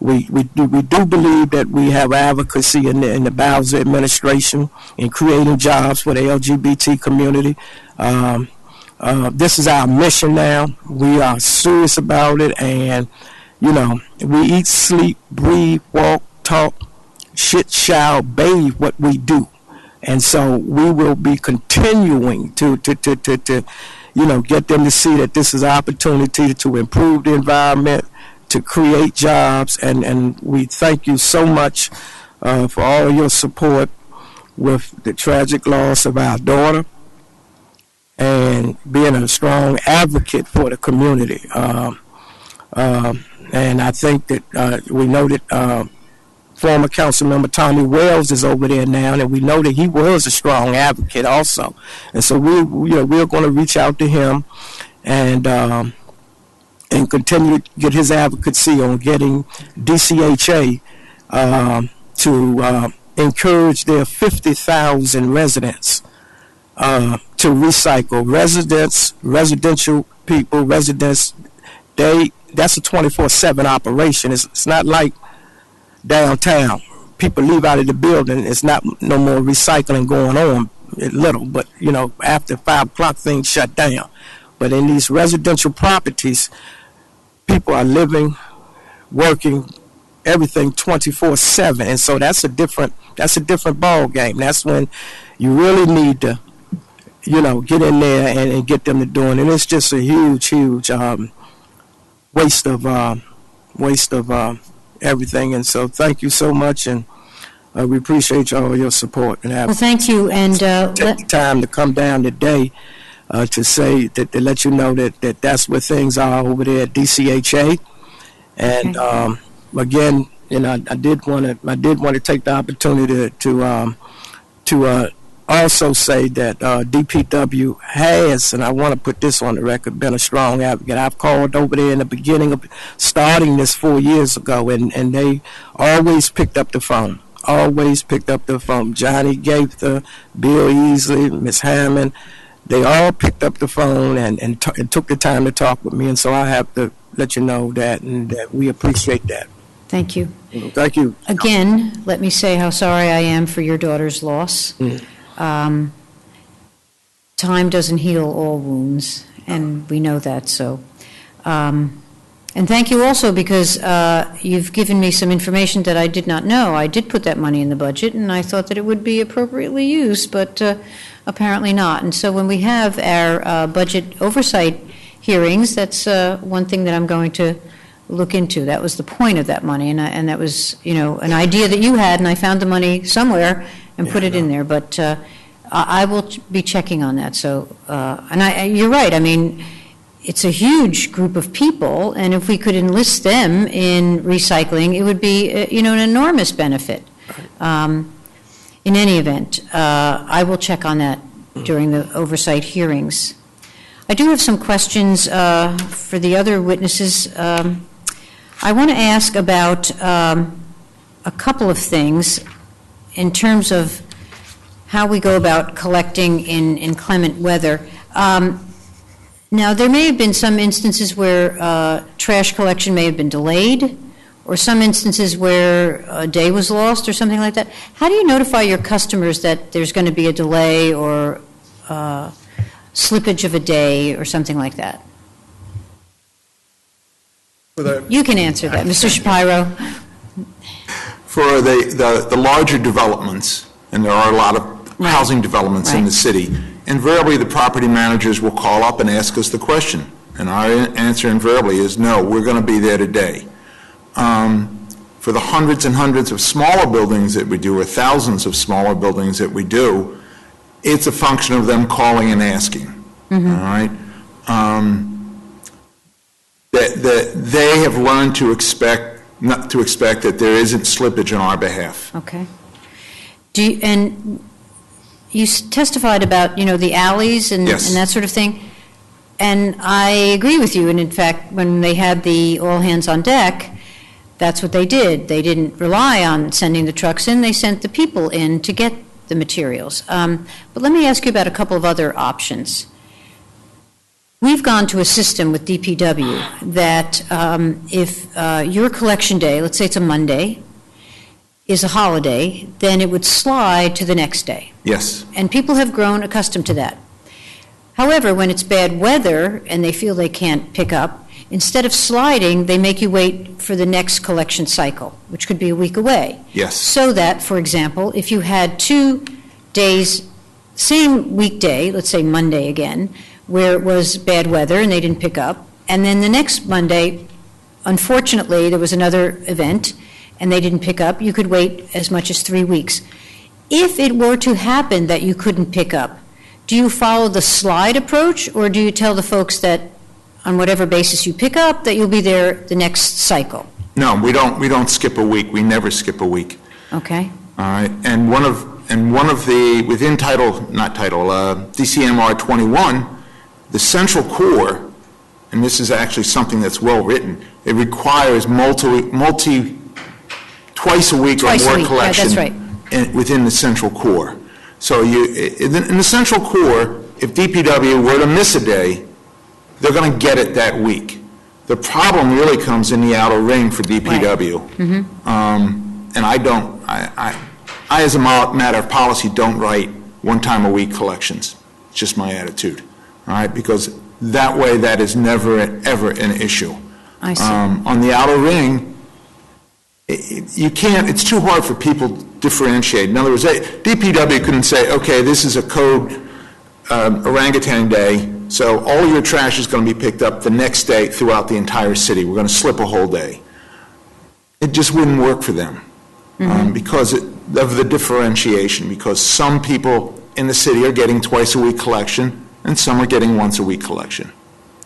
We do believe that we have advocacy in the Bowser administration in creating jobs for the LGBT community. this is our mission now. We are serious about it, and, you know, we eat, sleep, breathe, walk, talk, shit, shower, bathe what we do. And so we will be continuing to you know, get them to see that this is an opportunity to improve the environment, to create jobs, and we thank you so much for all of your support with the tragic loss of our daughter and being a strong advocate for the community. And I think that we know that former council member Tommy Wells is over there now, and we know that he was a strong advocate also. And so we're going to reach out to him and continue to get his advocacy on getting DCHA to encourage their 50,000 residents to recycle. Residential people, residents, that's a 24/7 operation. It's not like downtown. People leave out of the building. It's not no more recycling going on. Little, but you know, after 5 o'clock, things shut down. But in these residential properties, people are living, working, everything 24/7, and so that's a different ball game. That's when you really need to, you know, get in there and get them to doing it. And it's just a huge waste of everything. And so thank you so much, and we appreciate all your support. And well, thank you, and take the time to come down today to say that, to let you know that that's where things are over there at DCHA. And okay. Again, you know, I did want to take the opportunity to also say that DPW has, and I want to put this on the record, been a strong advocate. I've called over there in the beginning of starting this 4 years ago, and they always picked up the phone. Always picked up the phone. Johnny Gaither, Bill Easley, Miss Hammond, they all picked up the phone and took the time to talk with me. And so I have to let you know that, and that we appreciate that. Thank you. Thank you. Again, let me say how sorry I am for your daughter's loss. Time doesn't heal all wounds, and we know that. So, and thank you also because you've given me some information that I did not know. I did put that money in the budget, and I thought that it would be appropriately used, but apparently not. And so when we have our budget oversight hearings, that's one thing that I'm going to look into. That was the point of that money, and that was, you know, an idea that you had, and I found the money somewhere and put it in there. But I will be checking on that. So, and you're right. I mean, it's a huge group of people, and if we could enlist them in recycling, it would be, you know, an enormous benefit. In any event, I will check on that during the oversight hearings. I do have some questions for the other witnesses. I want to ask about a couple of things in terms of how we go about collecting in inclement weather. Now, there may have been some instances where trash collection may have been delayed, or some instances where a day was lost or something like that. How do you notify your customers that there's going to be a delay or slippage of a day or something like that? You can answer that, Mr. Shapiro. For the larger developments, and there are a lot of housing developments in the city, invariably the property managers will call up and ask us the question. And our answer invariably is, no, we're going to be there today. For the hundreds and hundreds of smaller buildings that we do, or thousands of smaller buildings that we do, it's a function of them calling and asking. All right? That they have learned to expect, not to expect that there isn't slippage on our behalf. Okay. And you testified about, you know, the alleys and that sort of thing. And I agree with you. And in fact, when they had the all hands on deck, that's what they did. They didn't rely on sending the trucks in. They sent the people in to get the materials. But let me ask you about a couple of other options. We've gone to a system with DPW that if your collection day, let's say it's a Monday, is a holiday, then it would slide to the next day. Yes. And people have grown accustomed to that. However, when it's bad weather and they feel they can't pick up, instead of sliding, they make you wait for the next collection cycle, which could be a week away. Yes. So that, for example, if you had 2 days, same weekday, let's say Monday again, where it was bad weather and they didn't pick up, and then the next Monday, unfortunately, there was another event and they didn't pick up, you could wait as much as 3 weeks. If it were to happen that you couldn't pick up, do you follow the slide approach, or do you tell the folks that on whatever basis you pick up that you'll be there the next cycle? No, we don't skip a week. We never skip a week. Okay. All right. And one of the within DCMR 21, the central core, and this is actually something that's well written. It requires twice a week or more collection. Yeah, that's right. Within the central core. So in the central core, if DPW were to miss a day, they're going to get it that week. The problem really comes in the outer ring for DPW. Right. Mm-hmm. And I as a matter of policy, don't write 1 time a week collections. It's just my attitude. All right, because that way that is never ever an issue. I see. On the outer ring, you can't, it's too hard for people to differentiate. In other words, DPW couldn't say, okay, this is a code orangutan day, so all your trash is going to be picked up the next day throughout the entire city. We're going to slip a whole day. It just wouldn't work for them because of the differentiation, because some people in the city are getting twice a week collection and some are getting once a week collection.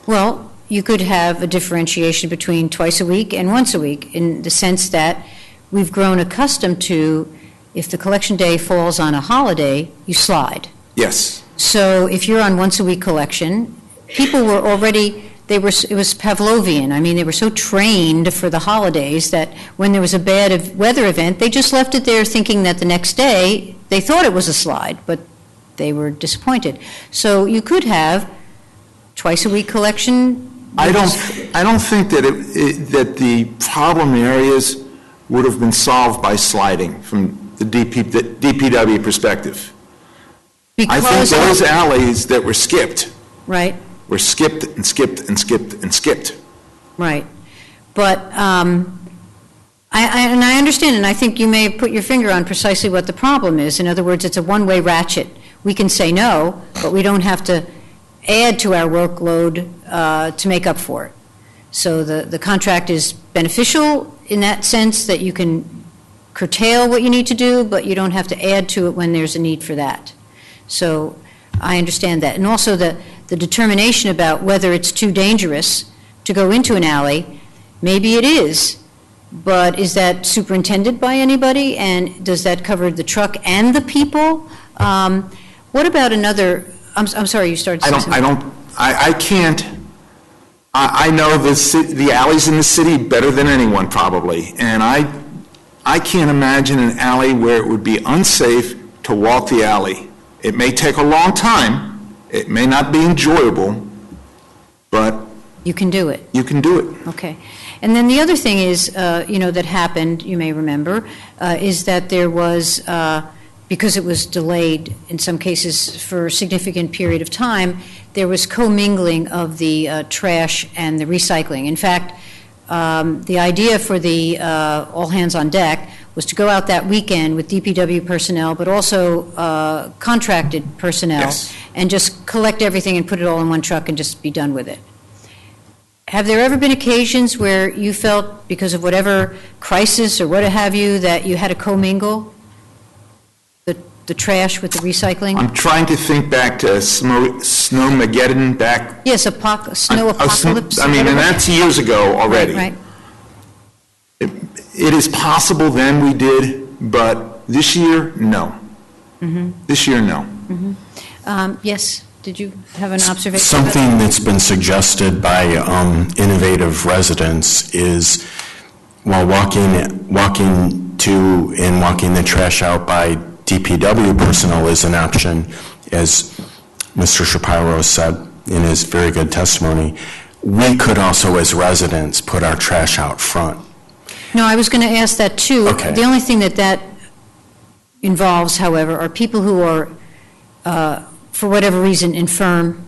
Well, you could have a differentiation between twice a week and once a week in the sense that we've grown accustomed to, if the collection day falls on a holiday, you slide. Yes. So if you're on once a week collection, people were already, it was Pavlovian. I mean, they were so trained for the holidays that when there was a bad weather event, they just left it there thinking that the next day they thought it was a slide, but they were disappointed. So you could have twice a week collection. I don't think that that the problem areas would have been solved by sliding from the DPW perspective. Because I think those alleys that were skipped, right, were skipped and skipped and skipped and skipped. Right, but I understand, and I think you may have put your finger on precisely what the problem is. In other words, it's a one-way ratchet. We can say no, but we don't have to add to our workload to make up for it. So the contract is beneficial in that sense that you can curtail what you need to do, but you don't have to add to it when there's a need for that. So I understand that. And also the determination about whether it's too dangerous to go into an alley, maybe it is, but is that superintended by anybody? And does that cover the truck and the people? What about another, I'm sorry, you started to say something. I can't, I know the alleys in the city better than anyone probably, and I can't imagine an alley where it would be unsafe to walk the alley. It may take a long time, it may not be enjoyable, but you can do it. You can do it. Okay. And then the other thing is, that happened, you may remember, is that there was, because it was delayed in some cases for a significant period of time, there was commingling of the trash and the recycling. In fact, the idea for the all hands on deck was to go out that weekend with DPW personnel, but also contracted personnel, yes, and just collect everything and put it all in one truck and just be done with it. Have there ever been occasions where you felt, because of whatever crisis or what have you, that you had to commingle the trash with the recycling? I'm trying to think back to Snowmageddon back. Yes, snow apocalypse. And that's years ago already. Right. It is possible then we did, but this year, no. Mm-hmm. This year, no. Mm-hmm. Yes. Did you have an observation? Something that's been suggested by innovative residents is while walking to and walking the trash out by DPW personnel is an option, as Mr. Shapiro said in his very good testimony, we could also as residents put our trash out front. No, I was going to ask that too. Okay. The only thing that involves, however, are people who are for whatever reason, infirm,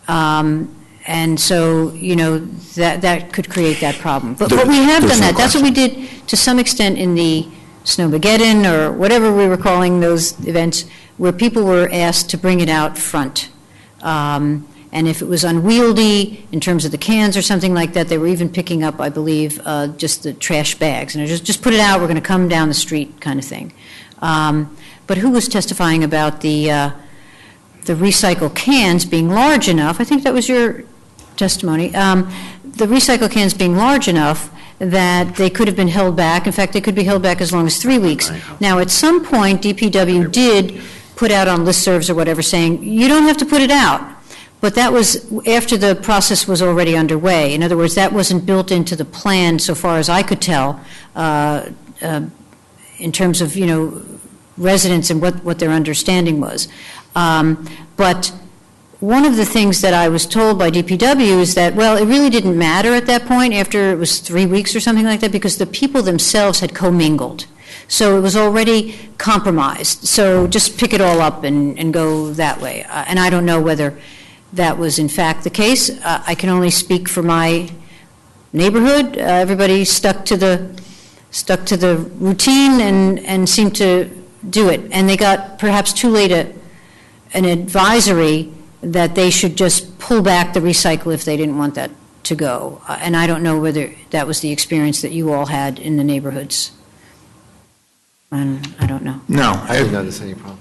And so, that could create that problem. But we have done that. That's what we did to some extent in the Snowmageddon or whatever we were calling those events, where people were asked to bring it out front. And if it was unwieldy in terms of the cans or something like that, they were even picking up, I believe, just the trash bags. And just put it out, we're going to come down the street kind of thing. But who was testifying about the recycle cans being large enough? I think that was your testimony. The recycle cans being large enough that they could have been held back. In fact, they could be held back as long as 3 weeks. Now, at some point, DPW did put out on listservs or whatever saying, you don't have to put it out. But that was after the process was already underway. In other words, that wasn't built into the plan so far as I could tell in terms of, residents and what their understanding was. But one of the things that I was told by DPW is that, well, it really didn't matter at that point after it was 3 weeks or something like that because the people themselves had commingled. So it was already compromised. So just pick it all up and go that way. And I don't know whether that was in fact the case. I can only speak for my neighborhood. Everybody stuck to the routine and seemed to do it. And they got perhaps too late an advisory that they should just pull back the recycle if they didn't want that to go. And I don't know whether that was the experience that you all had in the neighborhoods. And I don't know. No, I didn't notice any problem.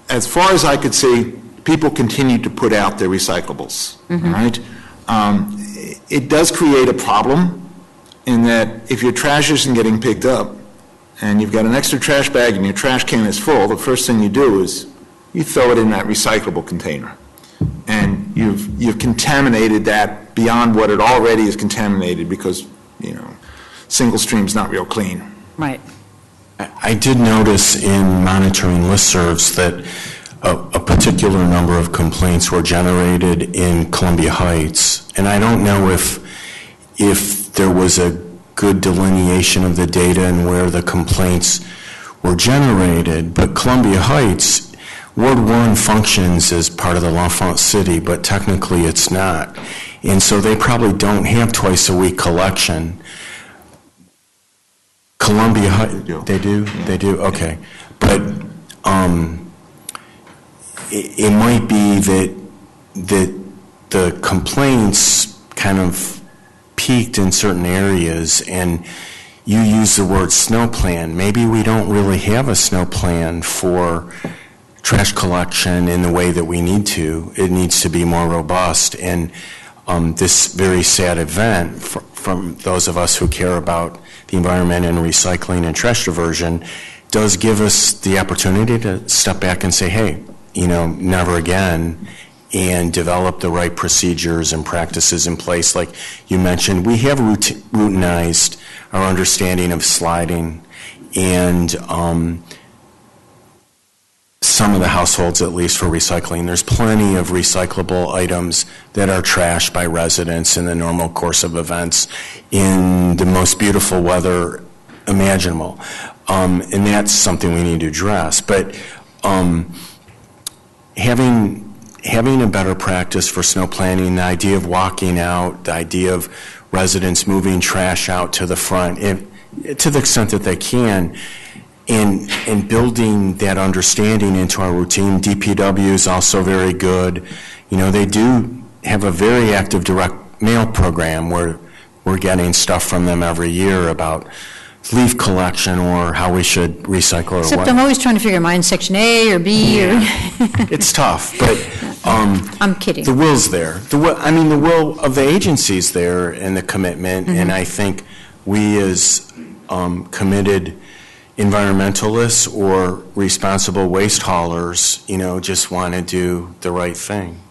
As far as I could see, people continued to put out their recyclables, right? It does create a problem in that if your trash isn't getting picked up and you've got an extra trash bag and your trash can is full, the first thing you do is you throw it in that recyclable container. And you've contaminated that beyond what it already is contaminated because, single stream's not real clean. Right. I did notice in monitoring listservs that a particular number of complaints were generated in Columbia Heights, and I don't know if there was a good delineation of the data and where the complaints were generated, but Columbia Heights, Ward 1 functions as part of the L'Enfant City, but technically it's not, and so they probably don't have twice a week collection. Columbia Heights, they do? Yeah. They do? Okay. But it might be that the complaints kind of peaked in certain areas, and you use the word snow plan. Maybe we don't really have a snow plan for trash collection in the way that we need to. It needs to be more robust, and this very sad event from those of us who care about the environment and recycling and trash diversion does give us the opportunity to step back and say, hey, never again, and develop the right procedures and practices in place. Like you mentioned, we have routinized our understanding of sliding, and some of the households, at least for recycling, there's plenty of recyclable items that are trashed by residents in the normal course of events in the most beautiful weather imaginable. And that's something we need to address. But having a better practice for snow planning, the idea of walking out, the idea of residents moving trash out to the front, to the extent that they can, and building that understanding into our routine. DPW is also very good. They do have a very active direct mail program where we're getting stuff from them every year about leaf collection or how we should recycle. Except I'm always trying to figure, am I in section A or B? Yeah. It's tough, but I'm kidding. The will's there. The will of the agency's there and the commitment, and I think we as committed environmentalists or responsible waste haulers, just want to do the right thing.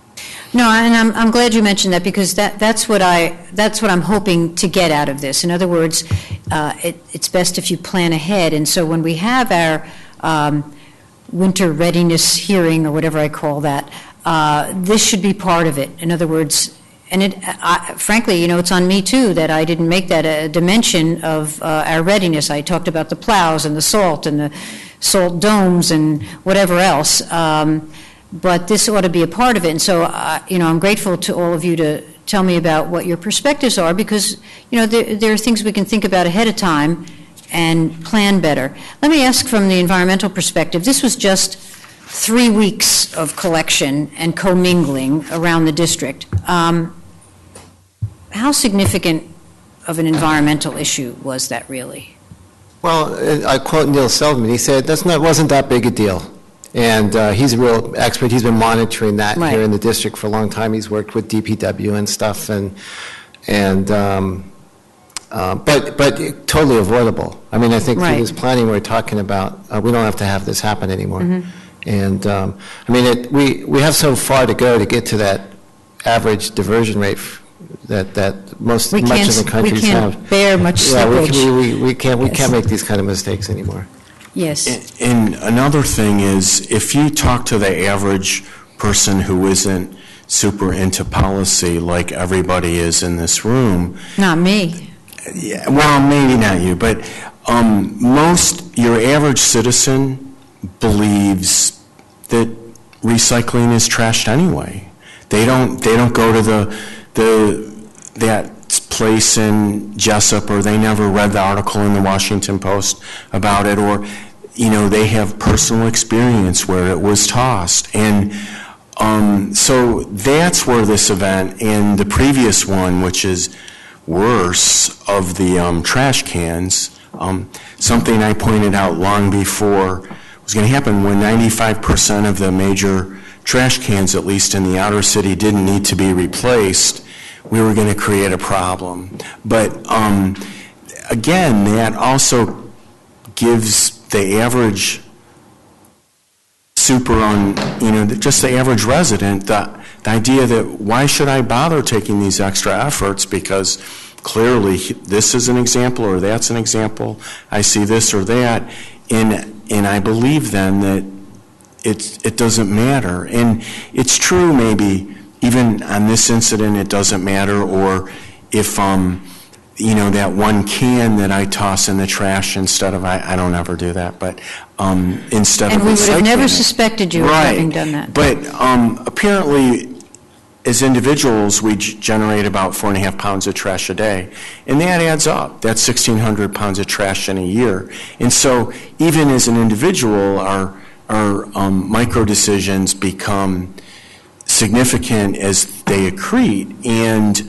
No, and I'm glad you mentioned that because that's what I'm hoping to get out of this. In other words, it's best if you plan ahead. And so when we have our winter readiness hearing or whatever I call that, this should be part of it. In other words, and frankly, it's on me too that I didn't make that a dimension of our readiness. I talked about the plows and the salt domes and whatever else. but this ought to be a part of it. And so, I'm grateful to all of you to tell me about what your perspectives are, because, there are things we can think about ahead of time and plan better. Let me ask from the environmental perspective. This was just 3 weeks of collection and commingling around the district. How significant of an environmental issue was that really? Well, I quote Neil Seldman. He said, wasn't that big a deal. And he's a real expert. He's been monitoring that here in the district for a long time. He's worked with DPW and stuff, but totally avoidable. I mean, I think through this planning we're talking about, we don't have to have this happen anymore. Mm-hmm. And we have so far to go to get to that average diversion rate that much of the countries have. We can't bear much slippage. We can't make these kind of mistakes anymore. Yes. And another thing is, if you talk to the average person who isn't super into policy like everybody is in this room. Not me. Yeah, well, maybe not you, but your average citizen believes that recycling is trashed anyway. They don't go to that place in Jessup, or they never read the article in the Washington Post about it, or they have personal experience where it was tossed. And so that's where this event and the previous one, which is worse, of the trash cans, something I pointed out long before was going to happen. When 95% of the major trash cans, at least in the outer city, didn't need to be replaced, we were going to create a problem. But again, that also gives the average just the average resident, the idea that why should I bother taking these extra efforts, because clearly this is an example or that's an example, I see this or that, and I believe then that it doesn't matter. And it's true, maybe even on this incident it doesn't matter, or if that one can that I toss in the trash instead of, I don't ever do that, but instead of recycling. And we would have never suspected you of having done that. But apparently, as individuals, we generate about 4.5 pounds of trash a day, and that adds up. That's 1,600 pounds of trash in a year. And so even as an individual, our micro decisions become significant as they accrete. And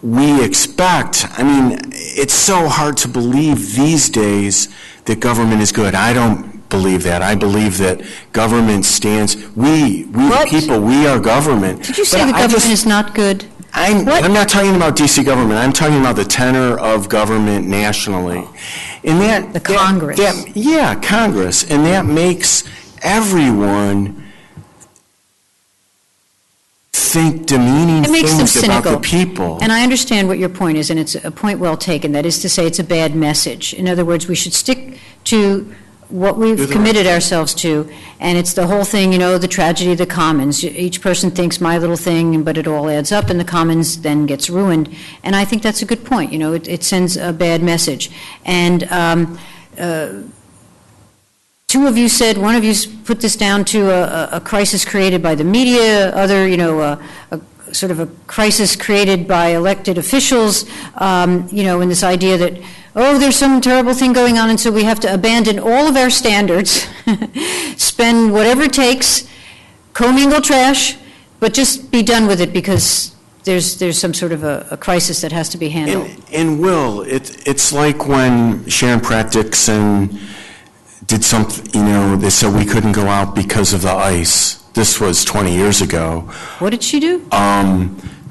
we expect, it's so hard to believe these days that government is good. I don't believe that. I believe that government stands, we the people, we are government. Did you say the government is not good? I'm not talking about DC government. I'm talking about the tenor of government nationally. And Congress. Congress. And that makes everyone think demeaning things about the people. And I understand what your point is, and it's a point well taken. That is to say, it's a bad message. In other words, we should stick to what we've committed ourselves to, and it's the whole thing, the tragedy of the commons. Each person thinks my little thing, but it all adds up, and the commons then gets ruined. And I think that's a good point. It sends a bad message. And two of you said, one of you put this down to a crisis created by the media, other, a sort of a crisis created by elected officials, and this idea that, there's some terrible thing going on, and so we have to abandon all of our standards, spend whatever it takes, commingle trash, but just be done with it because there's some sort of a crisis that has to be handled. And Will, it's like when Sharon Pratt-Dixon did something, they said we couldn't go out because of the ice. This was 20 years ago. What did she do?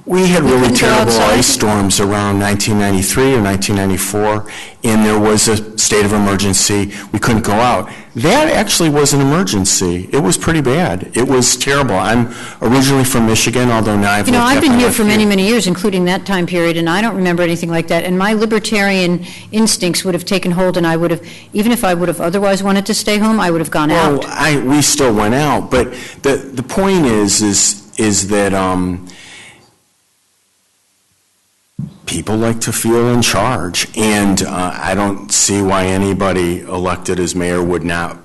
We had really terrible ice storms around 1993 or 1994, and there was a state of emergency. We couldn't go out. That actually was an emergency. It was pretty bad. It was terrible. I'm originally from Michigan, although now I've been here for many, many years, including that time period, and I don't remember anything like that. And my libertarian instincts would have taken hold, and I would have, even if I would have otherwise wanted to stay home, I would have gone out. We still went out, but the point is that people like to feel in charge, and I don't see why anybody elected as mayor would not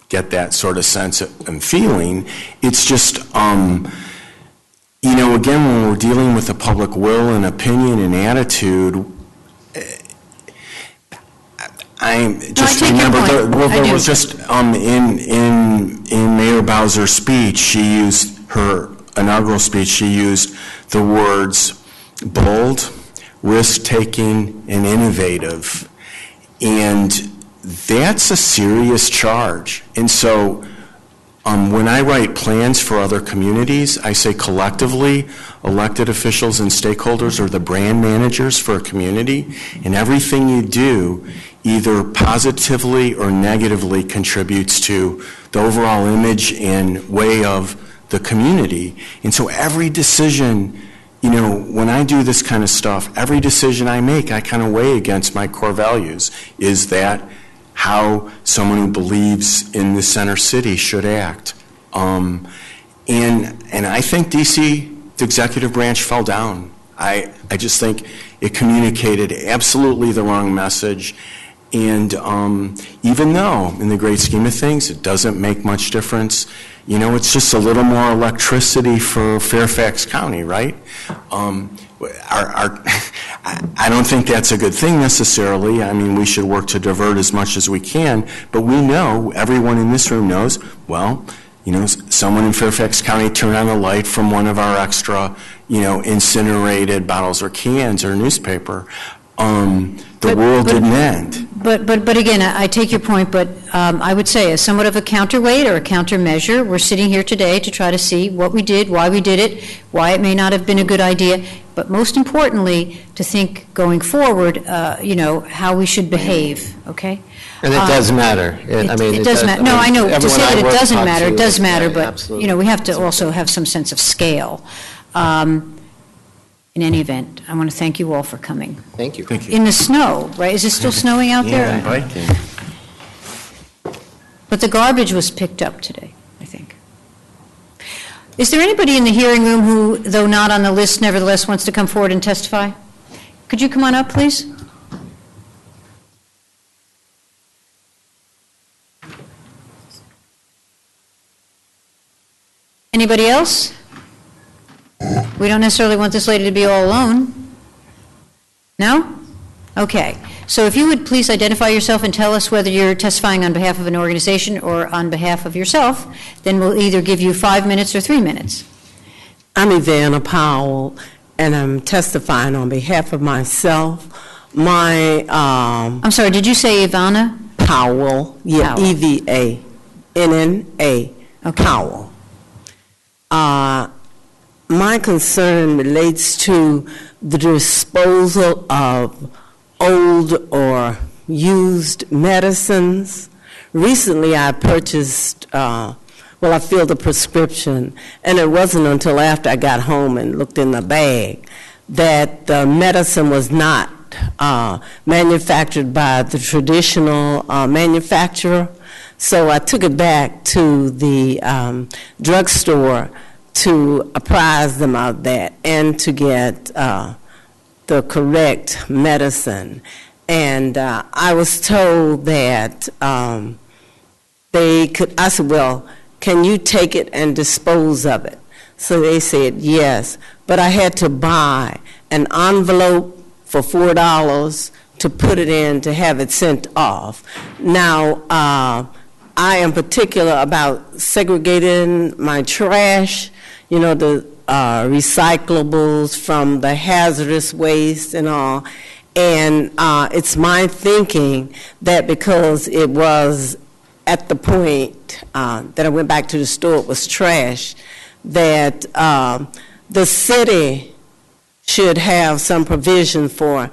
get that sort of sense and feeling. It's just, you know, again, when we're dealing with the public will and opinion and attitude, I just remember there was just in Mayor Bowser's speech, she used her inaugural speech, she used the words bold, risk-taking, and innovative. And that's a serious charge. And so when I write plans for other communities, I say collectively, elected officials and stakeholders are the brand managers for a community, and everything you do either positively or negatively contributes to the overall image and way of the community. And so every decision, you know, when I do this kind of stuff, every decision I make, I kind of weigh against my core values. Is that how someone who believes in the center city should act? And I think DC, the executive branch, fell down. I just think it communicated absolutely the wrong message. And even though, in the great scheme of things, it doesn't make much difference, you know, it's just a little more electricity for Fairfax County, right? I don't think that's a good thing necessarily. I mean, we should work to divert as much as we can, but we know, everyone in this room knows, well, you know, someone in Fairfax County turned on a light from one of our extra, you know, incinerated bottles or cans or newspaper. The world didn't end. But again, I take your point, but I would say as somewhat of a counterweight or a countermeasure, we're sitting here today to try to see what we did, why we did it, why it may not have been a good idea, but most importantly, to think going forward, you know, how we should behave, okay? And it does matter. It does matter. No, I know. To say that it doesn't matter, it does matter, but, you know, we have to also have some sense of scale. In any event, I want to thank you all for coming. Thank you. Thank you. In the snow, right? Is it still snowing out there? Yeah, biking. But the garbage was picked up today, I think. Is there anybody in the hearing room who, though not on the list, nevertheless wants to come forward and testify? Could you come on up, please? Anybody else? We don't necessarily want this lady to be all alone. No? Okay. So if you would please identify yourself and tell us whether you're testifying on behalf of an organization or on behalf of yourself, then we'll either give you 5 minutes or 3 minutes. I'm Ivana Powell, and I'm testifying on behalf of myself. I'm sorry, did you say Ivana? Powell. Yeah, Powell. E-V-A-N-N-A. Okay. Powell. My concern relates to the disposal of old or used medicines. Recently, I purchased, I filled a prescription, and it wasn't until after I got home and looked in the bag that the medicine was not manufactured by the traditional manufacturer. So I took it back to the drugstore to apprise them of that and to get the correct medicine. And I was told that they could, I said, well, can you take it and dispose of it? So they said yes, but I had to buy an envelope for $4 to put it in to have it sent off. Now, I am particular about segregating my trash, you know, the recyclables from the hazardous waste and all. And it's my thinking that because it was at the point that I went back to the store, it was trash, that the city should have some provision for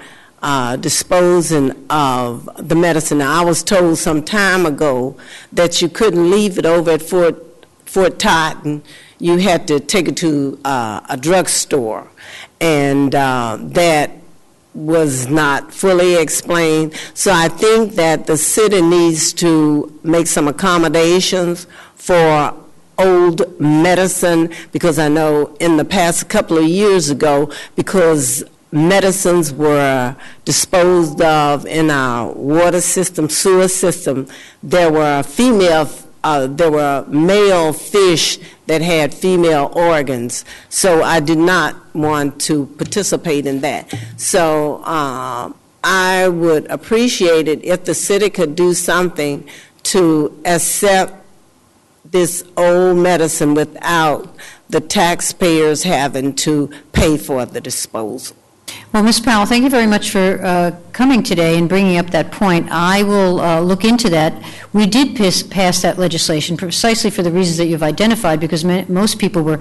disposing of the medicine. Now, I was told some time ago that you couldn't leave it over at Fort Totten. You had to take it to a drugstore, and that was not fully explained. So I think that the city needs to make some accommodations for old medicine, because I know in the past couple of years ago, because medicines were disposed of in our water system, sewer system, there were female there were male fish that had female organs, so I did not want to participate in that. So I would appreciate it if the city could do something to accept this old medicine without the taxpayers having to pay for the disposal. Well, Ms. Powell, thank you very much for coming today and bringing up that point. I will look into that. We did pass that legislation precisely for the reasons that you've identified, because most people were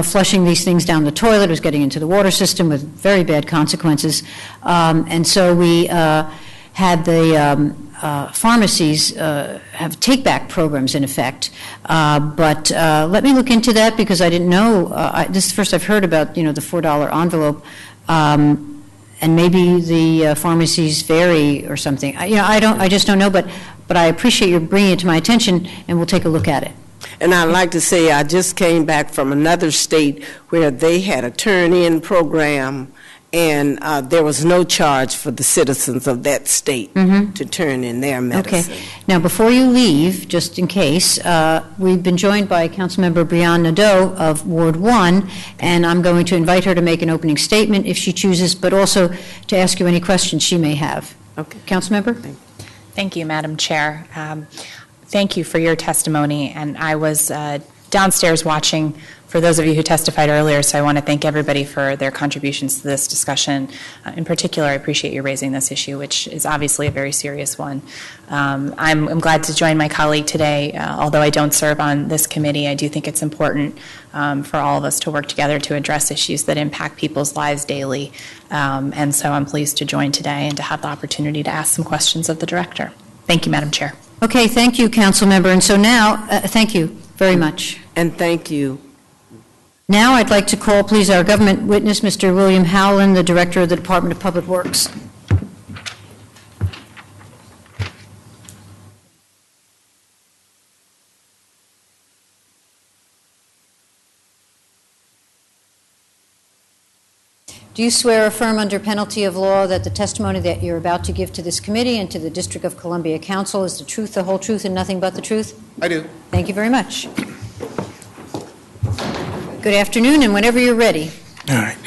flushing these things down the toilet. It was getting into the water system with very bad consequences. And so we had the pharmacies have take-back programs in effect. But let me look into that, because I didn't know. This is the first I've heard about, the $4 envelope. And maybe the pharmacies vary or something. I just don't know, but I appreciate you bringing it to my attention, and we'll take a look at it. And I'd like to say I just came back from another state where they had a turn-in program, and there was no charge for the citizens of that state to turn in their medicine. Okay. Now, before you leave, just in case, we've been joined by Councilmember Brianne Nadeau of Ward 1, and I'm going to invite her to make an opening statement if she chooses, but also to ask you any questions she may have. Okay. Councilmember? Thank you, Madam Chair. Thank you for your testimony, and I was downstairs watching for those of you who testified earlier, so I want to thank everybody for their contributions to this discussion. In particular, I appreciate you raising this issue, which is obviously a very serious one. I'm glad to join my colleague today. Although I don't serve on this committee, I do think it's important for all of us to work together to address issues that impact people's lives daily. And so I'm pleased to join today and to have the opportunity to ask some questions of the Director. Thank you, Madam Chair. Okay, thank you, Councilmember. And so now, thank you very much. And thank you. Now I'd like to call, please, our government witness, Mr. William Howland, the Director of the Department of Public Works. Do you swear or affirm under penalty of law that the testimony that you're about to give to this committee and to the District of Columbia Council is the truth, the whole truth, and nothing but the truth? I do. Thank you very much. Good afternoon, and whenever you're ready. All right.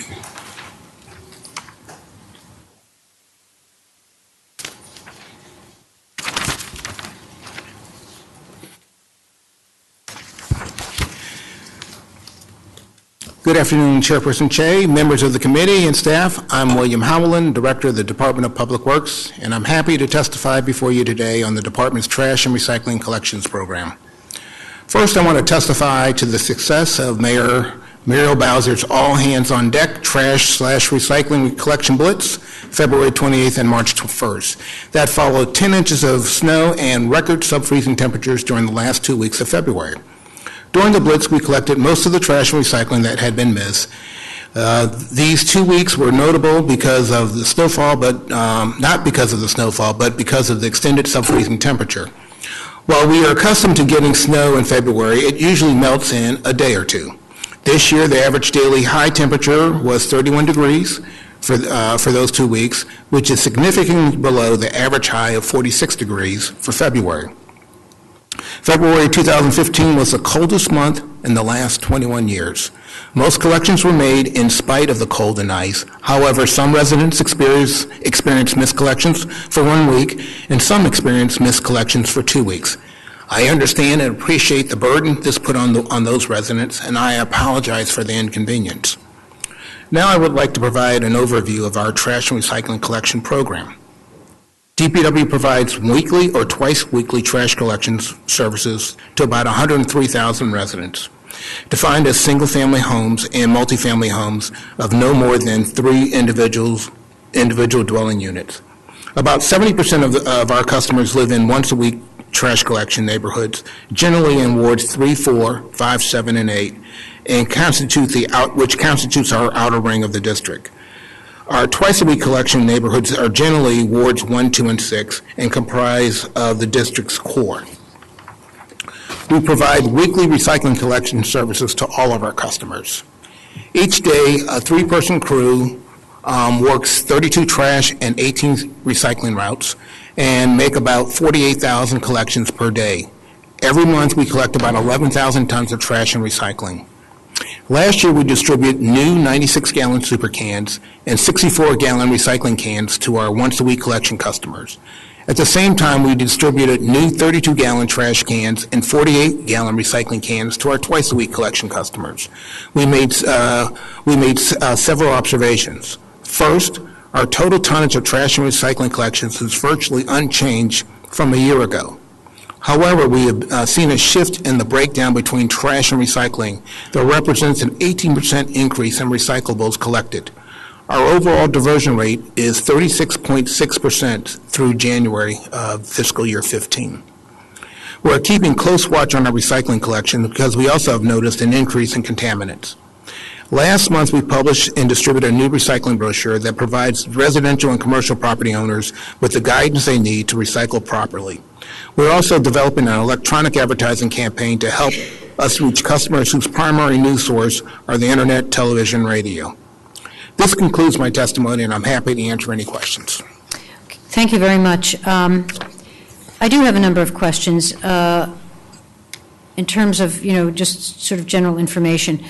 Good afternoon, Chairperson Che, members of the committee and staff. I'm William Howland, Director of the Department of Public Works, and I'm happy to testify before you today on the department's trash and recycling collections program. First, I want to testify to the success of Mayor Muriel Bowser's all-hands-on-deck trash/recycling collection blitz, February 28th and March 1st. That followed 10 inches of snow and record sub-freezing temperatures during the last 2 weeks of February. During the blitz, we collected most of the trash and recycling that had been missed. These 2 weeks were notable because of the snowfall, but not because of the snowfall, but because of the extended sub-freezing temperature. While we are accustomed to getting snow in February, it usually melts in a day or two. This year, the average daily high temperature was 31 degrees for those 2 weeks, which is significantly below the average high of 46 degrees for February. February 2015 was the coldest month in the last 21 years. Most collections were made in spite of the cold and ice. However, some residents experienced missed collections for 1 week, and some experienced missed collections for 2 weeks. I understand and appreciate the burden this put on those residents, and I apologize for the inconvenience. Now I would like to provide an overview of our trash and recycling collection program. DPW provides weekly or twice weekly trash collections services to about 103,000 residents, defined as single-family homes and multifamily homes of no more than 3 individual dwelling units. About 70% of our customers live in once-a-week trash collection neighborhoods, generally in wards 3, 4, 5, 7, and 8, and which constitutes our outer ring of the district. Our twice-a-week collection neighborhoods are generally wards 1, 2, and 6, and comprise of the district's core. We provide weekly recycling collection services to all of our customers. Each day, a 3-person crew works 32 trash and 18 recycling routes and make about 48,000 collections per day. Every month, we collect about 11,000 tons of trash and recycling. Last year, we distributed new 96-gallon super cans and 64-gallon recycling cans to our once-a-week collection customers. At the same time, we distributed new 32-gallon trash cans and 48-gallon recycling cans to our twice-a-week collection customers. We made several observations. First, our total tonnage of trash and recycling collections is virtually unchanged from a year ago. However, we have seen a shift in the breakdown between trash and recycling that represents an 18% increase in recyclables collected. Our overall diversion rate is 36.6% through January of fiscal year 15. We're keeping close watch on our recycling collection because we also have noticed an increase in contaminants. Last month, we published and distributed a new recycling brochure that provides residential and commercial property owners with the guidance they need to recycle properly. We're also developing an electronic advertising campaign to help us reach customers whose primary news source are the internet, television, radio. This concludes my testimony, and I'm happy to answer any questions. Thank you very much. I do have a number of questions in terms of, just sort of general information.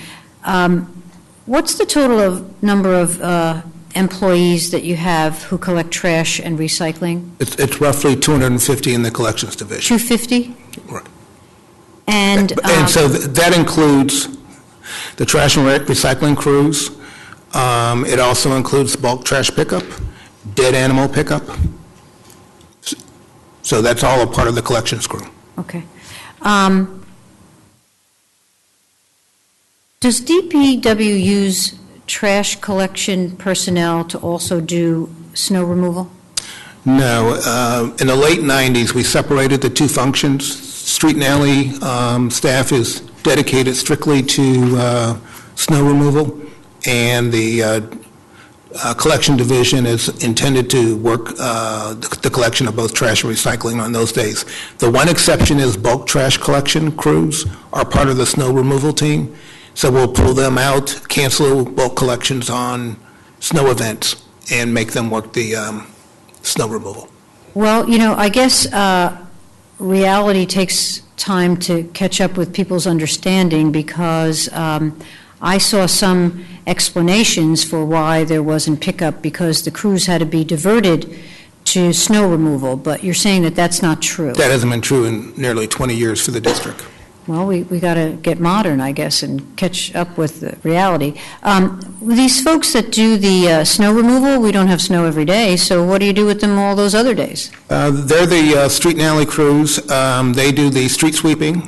What's the total number of employees that you have who collect trash and recycling? It's roughly 250 in the collections division. 250? Right. And so that includes the trash and recycling crews. It also includes bulk trash pickup, dead animal pickup. So that's all a part of the collections crew. Okay. Does DPW use trash collection personnel to also do snow removal? No. In the late 90s, we separated the two functions. Street and alley staff is dedicated strictly to snow removal, and the collection division is intended to work the collection of both trash and recycling on those days. The one exception is bulk trash collection crews are part of the snow removal team. So we'll pull them out, cancel bulk collections on snow events, and make them work the snow removal. Well, I guess reality takes time to catch up with people's understanding, because I saw some explanations for why there wasn't pickup, because the crews had to be diverted to snow removal, but you're saying that that's not true. That hasn't been true in nearly 20 years for the district. Well, we got to get modern, I guess, and catch up with the reality. These folks that do the snow removal, we don't have snow every day, so what do you do with them all those other days? They're the street and alley crews. They do the street sweeping.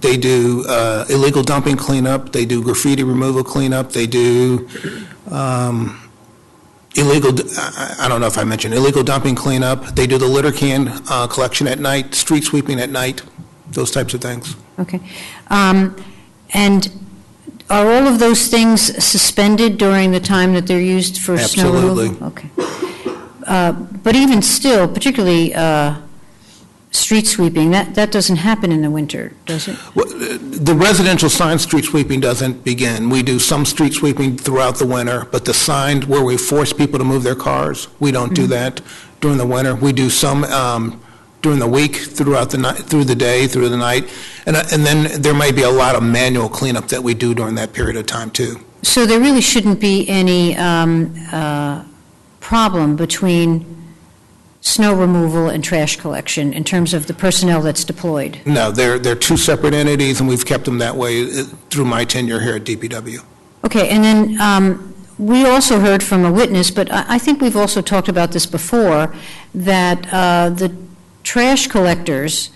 They do illegal dumping cleanup. They do graffiti removal cleanup. They do I don't know if I mentioned illegal dumping cleanup. They do the litter can collection at night, street sweeping at night. Those types of things. Okay. And are all of those things suspended during the time that they're used for snow removal? Absolutely. Okay. But even still, particularly street sweeping, that doesn't happen in the winter, does it? Well, the residential sign street sweeping doesn't begin. We do some street sweeping throughout the winter, but the sign where we force people to move their cars, we don't do that during the winter. We do some during the week, throughout the night, through the day, through the night, and then there may be a lot of manual cleanup that we do during that period of time too. So there really shouldn't be any problem between snow removal and trash collection in terms of the personnel that's deployed? No, they're two separate entities, and we've kept them that way through my tenure here at DPW. Okay, and then we also heard from a witness, but I think we've also talked about this before, that the trash collectors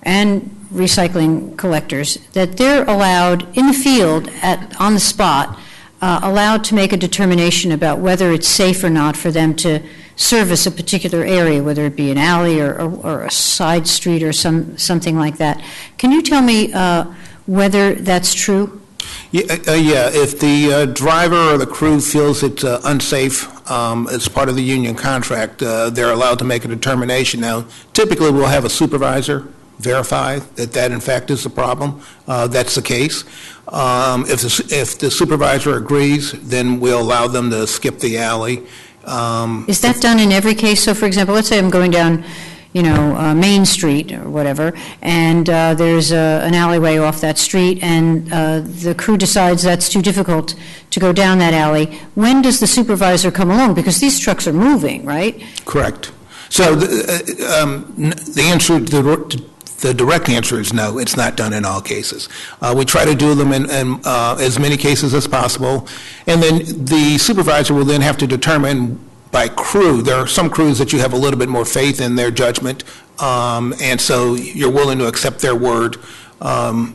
and recycling collectors, that they're allowed in the field on the spot, allowed to make a determination about whether it's safe or not for them to service a particular area, whether it be an alley or a side street or something like that. Can you tell me whether that's true? Yeah, if the driver or the crew feels it's unsafe as part of the union contract, they're allowed to make a determination. Now, typically we'll have a supervisor verify that in fact is the problem. That's the case. If the supervisor agrees, then we'll allow them to skip the alley. Is that done in every case? So, for example, let's say I'm going down Main Street or whatever, and there's an alleyway off that street, and the crew decides that's too difficult to go down that alley. When does the supervisor come along? Because these trucks are moving, right? Correct. So the answer, the direct answer is no, it's not done in all cases. We try to do them in as many cases as possible, and then the supervisor will then have to determine by crew. There are some crews that you have a little bit more faith in their judgment, and so you're willing to accept their word that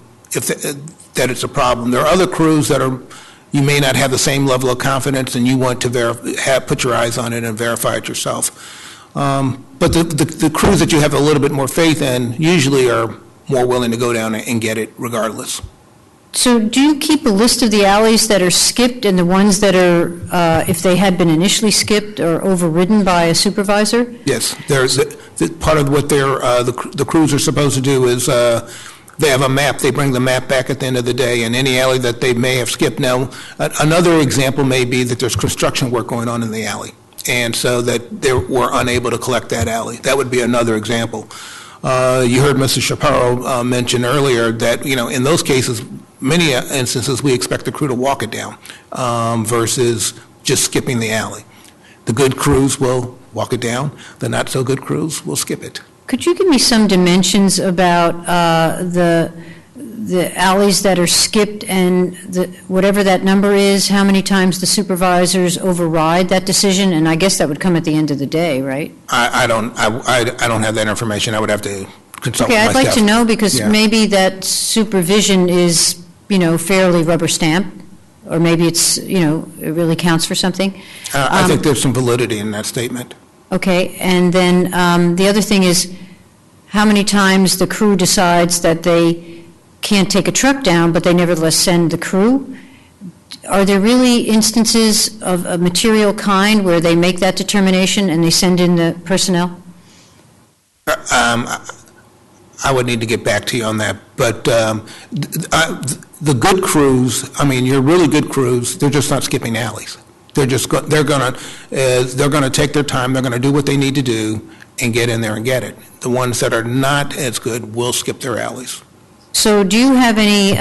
it's a problem. There are other crews that you may not have the same level of confidence, and you want to put your eyes on it and verify it yourself. But the crews that you have a little bit more faith in usually are more willing to go down and get it regardless. So do you keep a list of the alleys that are skipped and the ones that are, if they had been initially skipped or overridden by a supervisor? Yes. There's part of what the crews are supposed to do is they have a map. They bring the map back at the end of the day, and any alley that they may have skipped. Now, another example may be that there's construction work going on in the alley, and so that they were unable to collect that alley. That would be another example. You heard Mrs. Shapiro mention earlier that, in those cases, many instances we expect the crew to walk it down versus just skipping the alley. The good crews will walk it down. The not so good crews will skip it. Could you give me some dimensions about the alleys that are skipped and whatever that number is, how many times the supervisors override that decision? And I guess that would come at the end of the day, right? I don't have that information. I would have to consult with my I'd like staff. to know because maybe that supervision is, fairly rubber stamped, or maybe it's, it really counts for something. I think there's some validity in that statement. Okay, and then the other thing is how many times the crew decides that they can't take a truck down, but they nevertheless send the crew. Are there really instances of a material kind where they make that determination and they send in the personnel? I would need to get back to you on that, but the good crews, your really good crews, they're just not skipping alleys. They're going to take their time. They're going to do what they need to do and get in there and get it. The ones that are not as good will skip their alleys. So do you have any,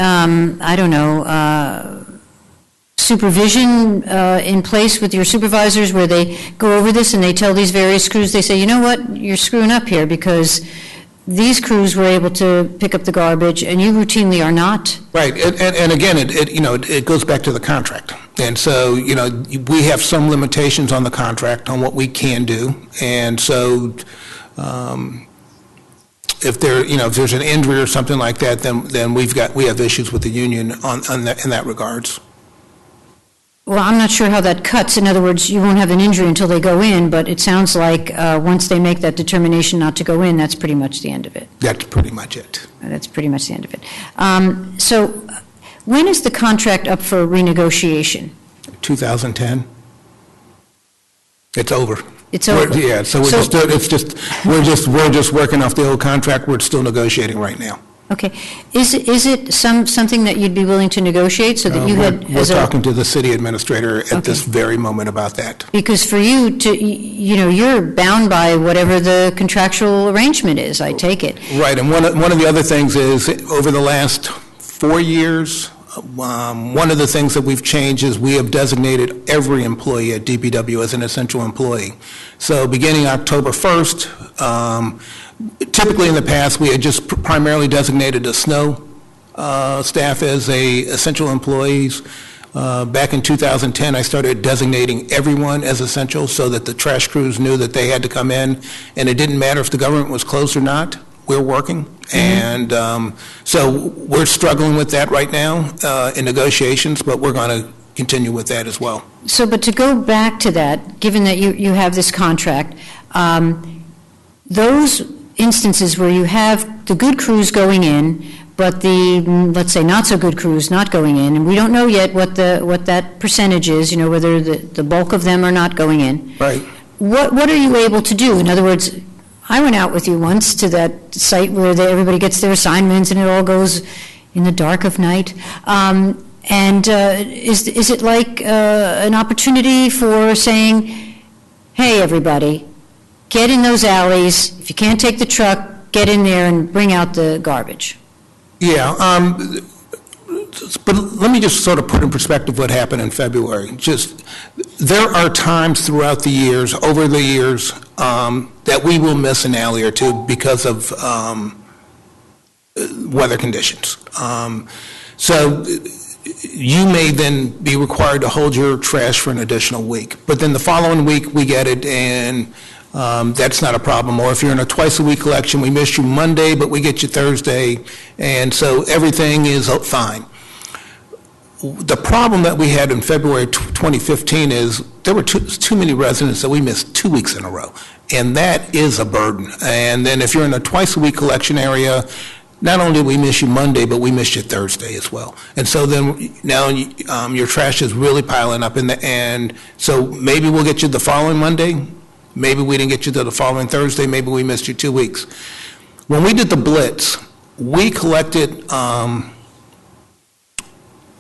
supervision in place with your supervisors where they go over this and they tell these various crews, they say, you know what, you're screwing up here because these crews were able to pick up the garbage and you routinely are not? Right, and again, it goes back to the contract. And so, we have some limitations on the contract on what we can do. And so, if there's an injury or something like that, then we have issues with the union in that regards. Well, I'm not sure how that cuts. In other words, you won't have an injury until they go in, but it sounds like once they make that determination not to go in, that's pretty much the end of it. That's pretty much it. That's pretty much the end of it. So when is the contract up for renegotiation? 2010. It's over. It's over. So we're just working off the old contract. We're still negotiating right now. Okay. Is it something that you'd be willing to negotiate so that you had? We're talking to the city administrator at this very moment about that. Because for you you're bound by whatever the contractual arrangement is. I take it. Right. And one of the other things is over the last 4 years. One of the things that we've changed is we have designated every employee at DPW as an essential employee. So beginning October 1st, typically in the past we had just primarily designated the snow staff as essential employees. Back in 2010, I started designating everyone as essential so that the trash crews knew that they had to come in, and it didn't matter if the government was closed or not. We're working, and so we're struggling with that right now in negotiations, but we're going to continue with that as well. So, but to go back to that, given that you have this contract, those instances where you have the good crews going in, but the, let's say, not so good crews not going in, and we don't know yet what that percentage is, whether the bulk of them are not going in. Right. What are you able to do? In other words, I went out with you once to that site where everybody gets their assignments and it all goes in the dark of night. Is it like an opportunity for saying, hey, everybody, get in those alleys. If you can't take the truck, get in there and bring out the garbage. Yeah, but let me just sort of put in perspective what happened in February. Just, there are times throughout the years, over the years, that we will miss an alley or two because of weather conditions. So you may then be required to hold your trash for an additional week. But then the following week, we get it, and that's not a problem. Or if you're in a twice-a-week collection, we miss you Monday, but we get you Thursday, and so everything is fine. The problem that we had in February 2015 is there were too many residents that we missed 2 weeks in a row, and that is a burden. And then if you're in a twice-a-week collection area, not only do we miss you Monday, but we miss you Thursday as well. And so then now your trash is really piling up, and so maybe we'll get you the following Monday, maybe we didn't get you to the following Thursday, maybe we missed you 2 weeks. When we did the blitz, we collected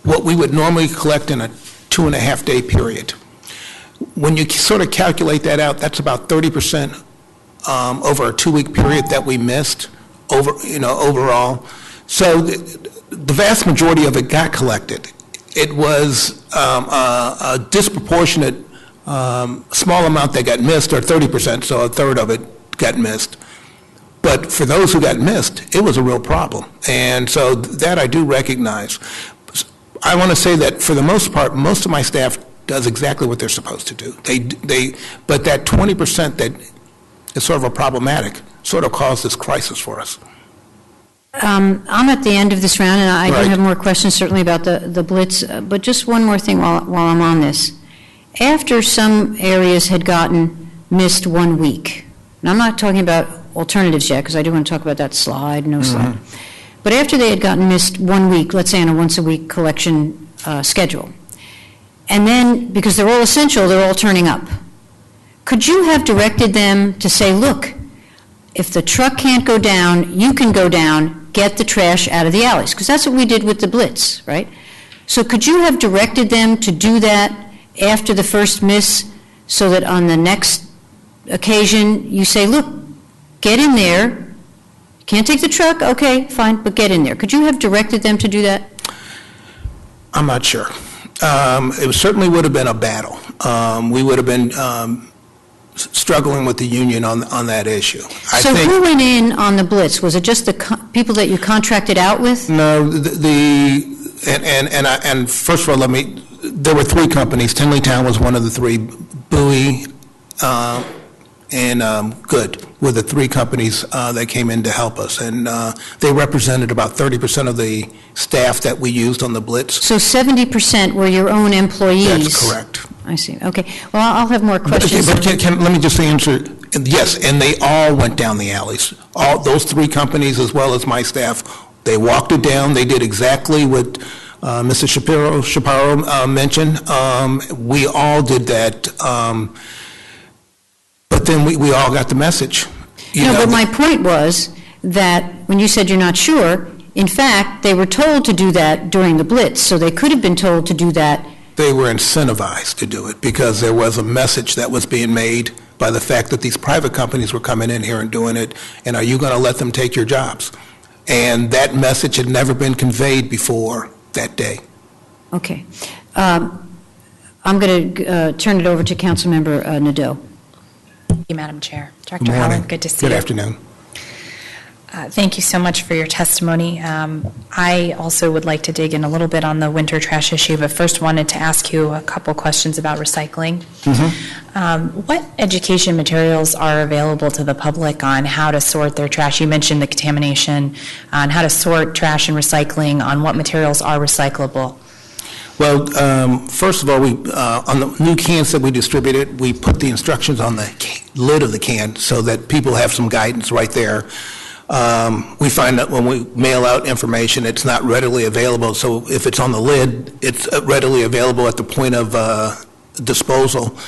what we would normally collect in a 2.5 day period. When you sort of calculate that out, that's about 30% over a 2 week period that we missed overall. So the vast majority of it got collected. It was a disproportionate small amount that got missed, or 30%, so a third of it got missed. But for those who got missed, it was a real problem. And so that I do recognize. I want to say that for the most part, most of my staff does exactly what they're supposed to do. But that 20% that is sort of a problematic sort of caused this crisis for us. I'm at the end of this round, and I do have more questions certainly about the blitz, but just one more thing while I'm on this. After some areas had gotten missed 1 week, and I'm not talking about alternatives yet, because I do want to talk about that slide, slide. But after they had gotten missed 1 week, let's say on a once-a-week collection schedule, and then, because they're all essential, they're all turning up, could you have directed them to say, look, if the truck can't go down, you can go down, get the trash out of the alleys? Because that's what we did with the blitz, right? So could you have directed them to do that after the first miss, so that on the next occasion you say, look, get in there, can't take the truck, okay, fine, but get in there. Could you have directed them to do that? I'm not sure. It certainly would have been a battle. We would have been struggling with the union on that issue. So who went in on the blitz? Was it just the people that you contracted out with? No, and first of all, there were 3 companies. Tinleytown was one of the 3. Bowie and Good were the 3 companies that came in to help us, and they represented about 30% of the staff that we used on the blitz. So 70% were your own employees? That's correct. I see. Okay. Well, I'll have more questions. But let me just answer. Yes, and they all went down the alleys. All those 3 companies, as well as my staff, they walked it down. They did exactly what Mr. Shapiro mentioned. We all did that. But then we all got the message. But my point was that when you said you're not sure, in fact, they were told to do that during the blitz, so they could have been told to do that. They were incentivized to do it because there was a message that was being made by the fact that these private companies were coming in here and doing it, and are you going to let them take your jobs? And that message had never been conveyed before that day. Okay. I'm going to turn it over to Councilmember Nadeau. Thank you, Madam Chair. Director Howland, good to see you. Good afternoon. Thank you so much for your testimony. I also would like to dig in a little bit on the winter trash issue, but first wanted to ask you a couple questions about recycling. What education materials are available to the public on how to sort their trash? You mentioned the contamination, on how to sort trash and recycling, on what materials are recyclable. Well, first of all, on the new cans that we distributed, we put the instructions on the lid of the can so that people have some guidance right there. We find that when we mail out information, it's not readily available. So if it's on the lid, it's readily available at the point of disposal.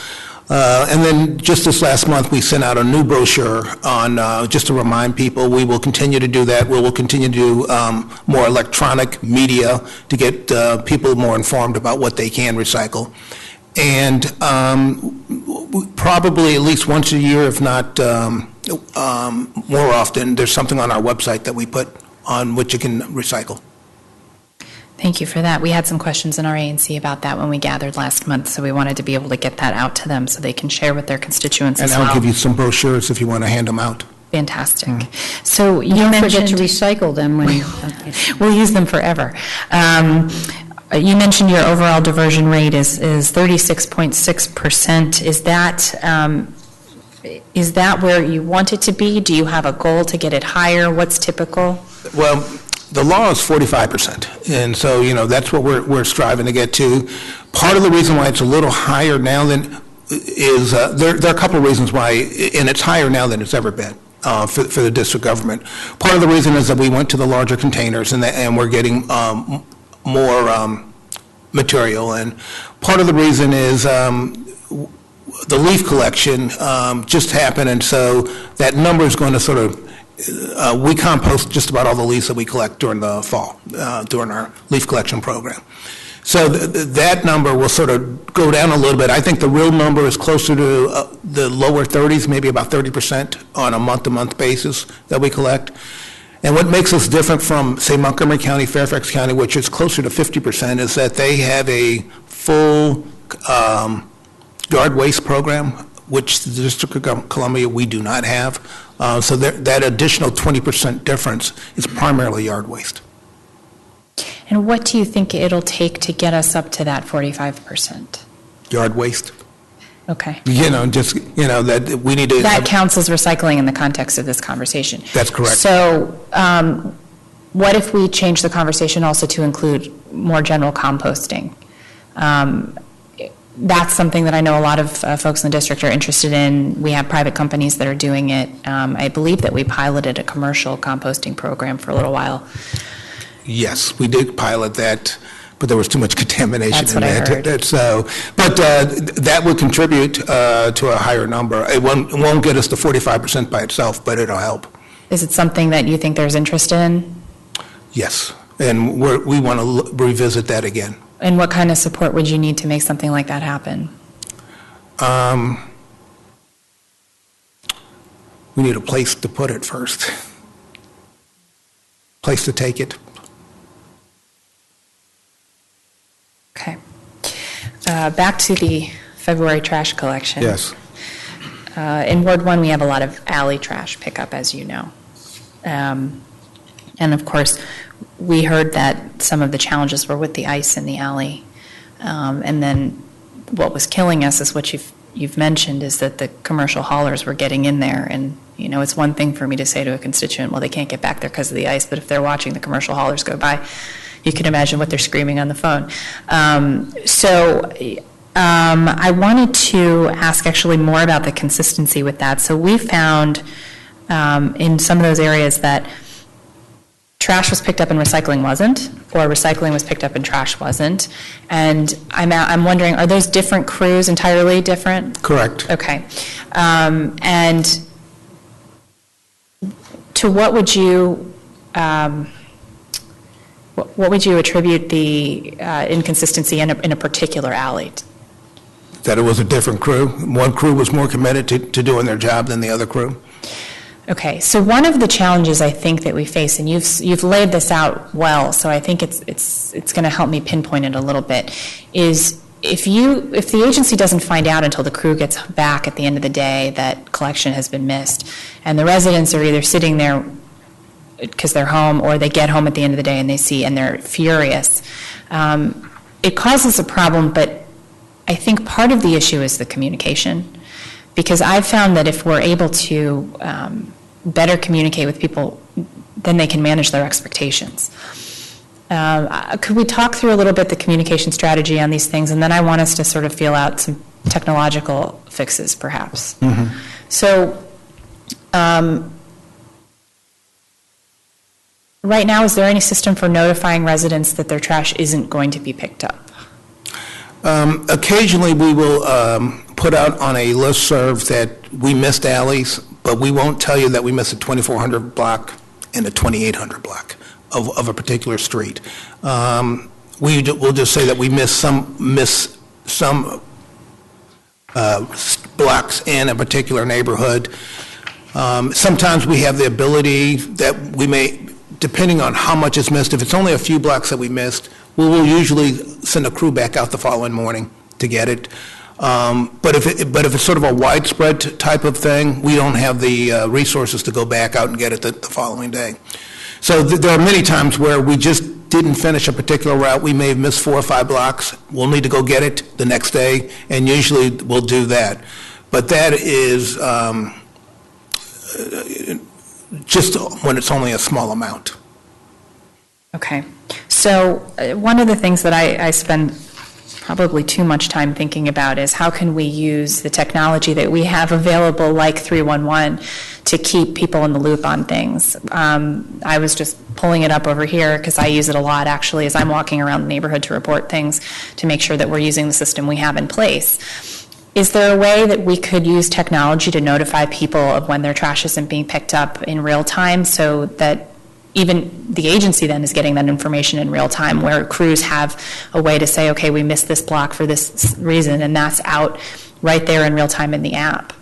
And then just this last month, we sent out a new brochure on, just to remind people, we will continue to do that. We will continue to do more electronic media to get people more informed about what they can recycle. And probably at least once a year, if not more often, there's something on our website that we put on which you can recycle. Thank you for that. We had some questions in our ANC about that when we gathered last month, so we wanted to be able to get that out to them so they can share with their constituents as well. And I'll give you some brochures if you want to hand them out. Fantastic. So you don't mentioned forget to recycle them when we'll use them forever. You mentioned your overall diversion rate is 36.6%. Is that where you want it to be? Do you have a goal to get it higher? What's typical? Well, the law is 45%, and so that's what we're striving to get to. Part of the reason why it's a little higher now than is there are a couple of reasons why, and it's higher now than it's ever been for the district government. Part of the reason is that we went to the larger containers, and we're getting more material, and part of the reason is the leaf collection just happened, and so that number is going to sort of we compost just about all the leaves that we collect during the fall, during our leaf collection program. So that number will sort of go down a little bit. I think the real number is closer to the lower 30s, maybe about 30% on a month-to-month basis that we collect. And what makes us different from, say, Montgomery County, Fairfax County, which is closer to 50%, is that they have a full yard waste program, which the District of Columbia, we do not have. So that additional 20% difference is primarily yard waste. And what do you think it'll take to get us up to that 45%? Yard waste. Okay. That we need to... That counts as recycling in the context of this conversation. That's correct. So what if we change the conversation also to include more general composting? That's something that I know a lot of folks in the district are interested in. We have private companies that are doing it. I believe that we piloted a commercial composting program for a little while. Yes, we did pilot that, but there was too much contamination in that. That's what I heard. But that would contribute to a higher number. It won't get us to 45% by itself, but it'll help. Is it something that you think there's interest in? Yes, and we want to revisit that again. And what kind of support would you need to make something like that happen? We need a place to put it first. Place to take it. Okay. Back to the February trash collection. Yes. In Ward 1, we have a lot of alley trash pickup, as you know. And of course, we heard that some of the challenges were with the ice in the alley. And then what was killing us is what you've mentioned, is that the commercial haulers were getting in there. And, it's one thing for me to say to a constituent, well, they can't get back there because of the ice. But if they're watching the commercial haulers go by, you can imagine what they're screaming on the phone. I wanted to ask actually more about the consistency with that. So we found in some of those areas that trash was picked up and recycling wasn't, or recycling was picked up and trash wasn't. And I'm wondering, are those different crews, entirely different? Correct. Okay. And to what would you attribute the inconsistency in a particular alley? That it was a different crew. One crew was more committed to doing their job than the other crew. Okay, so one of the challenges I think that we face, and you've laid this out well, so I think it's going to help me pinpoint it a little bit, is if the agency doesn't find out until the crew gets back at the end of the day that collection has been missed, and the residents are either sitting there because they're home, or they get home at the end of the day and they see and they're furious, it causes a problem. But I think part of the issue is the communication, because I've found that if we're able to better communicate with people, then they can manage their expectations. Could we talk through a little bit the communication strategy on these things, and then I want us to sort of feel out some technological fixes, perhaps. Mm-hmm. So right now, is there any system for notifying residents that their trash isn't going to be picked up? Occasionally, we will put out on a listserv that we missed alleys, but we won't tell you that we missed a 2400 block and a 2800 block of a particular street. We'll just say that we missed some blocks in a particular neighborhood. Sometimes we have the ability that we may, depending on how much is missed, if it's only a few blocks that we missed, we will usually send a crew back out the following morning to get it. But if it's sort of a widespread type of thing, we don't have the resources to go back out and get it the following day. So there are many times where we just didn't finish a particular route. We may have missed 4 or 5 blocks. We'll need to go get it the next day, and usually we'll do that. But that is just when it's only a small amount. Okay. So one of the things that I spend probably too much time thinking about is how can we use the technology that we have available, like 311, to keep people in the loop on things. I was just pulling it up over here because I use it a lot, actually, as I'm walking around the neighborhood to report things to make sure that we're using the system we have in place. Is there a way that we could use technology to notify people of when their trash isn't being picked up in real time, so that even the agency then is getting that information in real time, where crews have a way to say, okay, we missed this block for this reason, and that's out right there in real time in the app?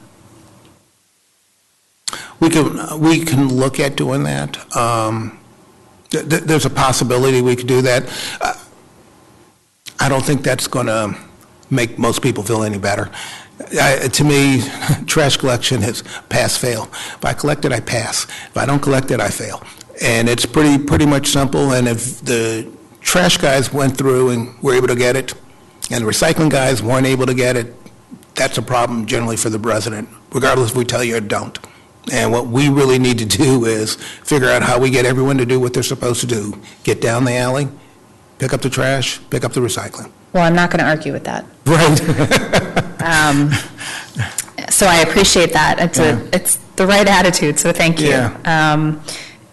We can look at doing that. There's a possibility we could do that. I don't think that's going to make most people feel any better. To me, trash collection is pass-fail. If I collect it, I pass. If I don't collect it, I fail. And it's pretty much simple. And if the trash guys went through and were able to get it, and the recycling guys weren't able to get it, that's a problem generally for the resident, regardless if we tell you or don't. And what we really need to do is figure out how we get everyone to do what they're supposed to do. Get down the alley, pick up the trash, pick up the recycling. Well, I'm not going to argue with that. Right. So I appreciate that. It's the right attitude, so thank you. Yeah.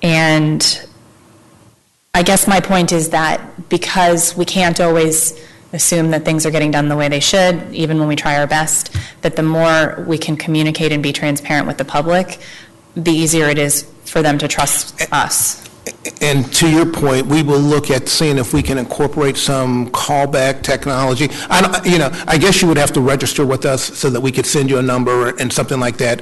And I guess my point is that because we can't always assume that things are getting done the way they should, even when we try our best, that the more we can communicate and be transparent with the public, the easier it is for them to trust us. And to your point, we will look at seeing if we can incorporate some callback technology. I guess you would have to register with us so that we could send you a number and something like that.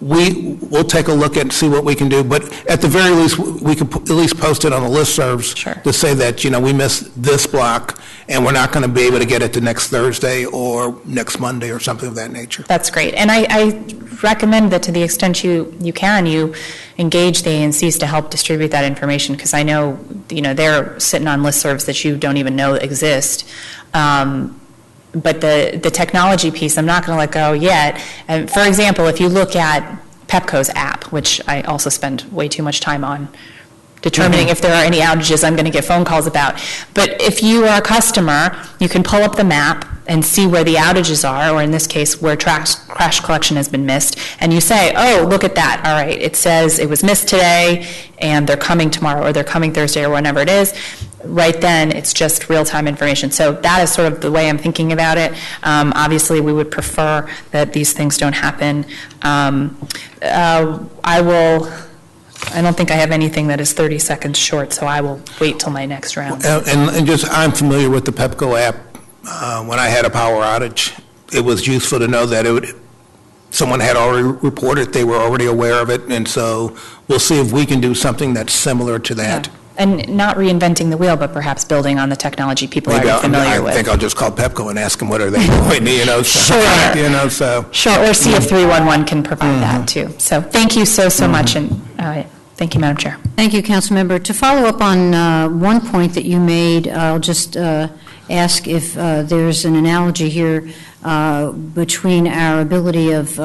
We'll take a look and see what we can do, but at the very least, we could at least post it on the listservs to say that, we missed this block and we're not going to be able to get it the next Thursday or next Monday or something of that nature. That's great. And I recommend that to the extent you can, you engage the ANCs to help distribute that information, because I know, they're sitting on listservs that you don't even know exist. But the technology piece, I'm not going to let go yet. And for example, if you look at Pepco's app, which I also spend way too much time on, determining if there are any outages I'm going to get phone calls about. But if you are a customer, you can pull up the map and see where the outages are, or in this case, where crash collection has been missed, and you say, oh, look at that. All right, it says it was missed today, and they're coming tomorrow, or they're coming Thursday, or whenever it is. Right then, it's just real-time information. So that is sort of the way I'm thinking about it. Obviously, we would prefer that these things don't happen. I don't think I have anything that is 30 seconds short, so I will wait till my next round. And just, I'm familiar with the Pepco app. When I had a power outage, it was useful to know that someone had already reported, they were already aware of it, and so we'll see if we can do something that's similar to that. Yeah. And not reinventing the wheel, but perhaps building on the technology people are familiar with. I think I'll just call Pepco and ask them what are they doing, Sure. Sure, or see if 311 can provide that too. So thank you so much, and thank you, Madam Chair. Thank you, Councilmember. To follow up on one point that you made, I'll just ask if there's an analogy here between our ability of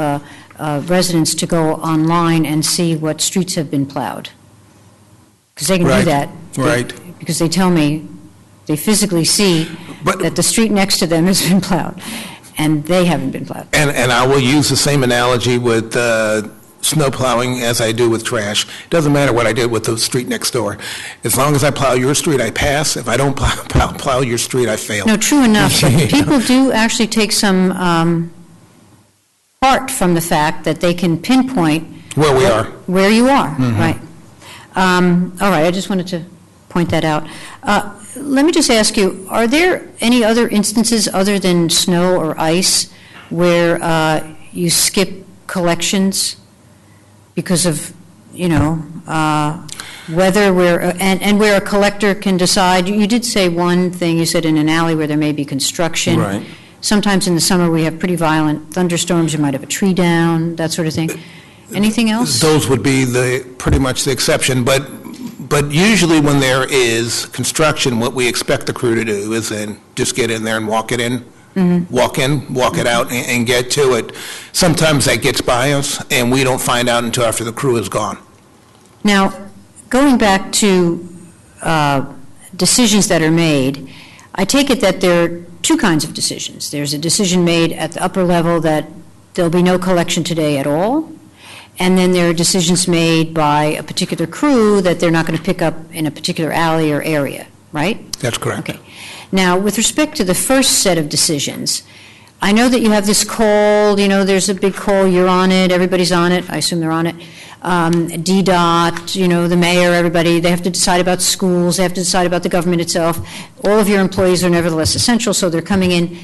residents to go online and see what streets have been plowed. Because they can do that. Right. Because they tell me they physically see that the street next to them has been plowed, and they haven't been plowed. And I will use the same analogy with snow plowing as I do with trash. It doesn't matter what I did with the street next door. As long as I plow your street, I pass. If I don't plow your street, I fail. No, true enough. But people do actually take some part from the fact that they can pinpoint where we are. Where you are, right. All right, I just wanted to point that out. Let me just ask you, are there any other instances other than snow or ice where you skip collections because of, whether and where a collector can decide. You did say one thing, you said in an alley where there may be construction. Right. Sometimes in the summer we have pretty violent thunderstorms, you might have a tree down, that sort of thing. Anything else? Those would be pretty much the exception, but usually when there is construction, what we expect the crew to do is then just get in there and walk it in, walk it out, and get to it. Sometimes that gets by us, and we don't find out until after the crew is gone. Now, going back to decisions that are made, I take it that there are two kinds of decisions. There's a decision made at the upper level that there'll be no collection today at all, and then there are decisions made by a particular crew that they're not going to pick up in a particular alley or area, right? That's correct. Okay. Now, with respect to the first set of decisions, I know that you have this call, there's a big call, you're on it, everybody's on it, I assume they're on it. DDOT, the mayor, everybody, they have to decide about schools, they have to decide about the government itself. All of your employees are nevertheless essential, so they're coming in.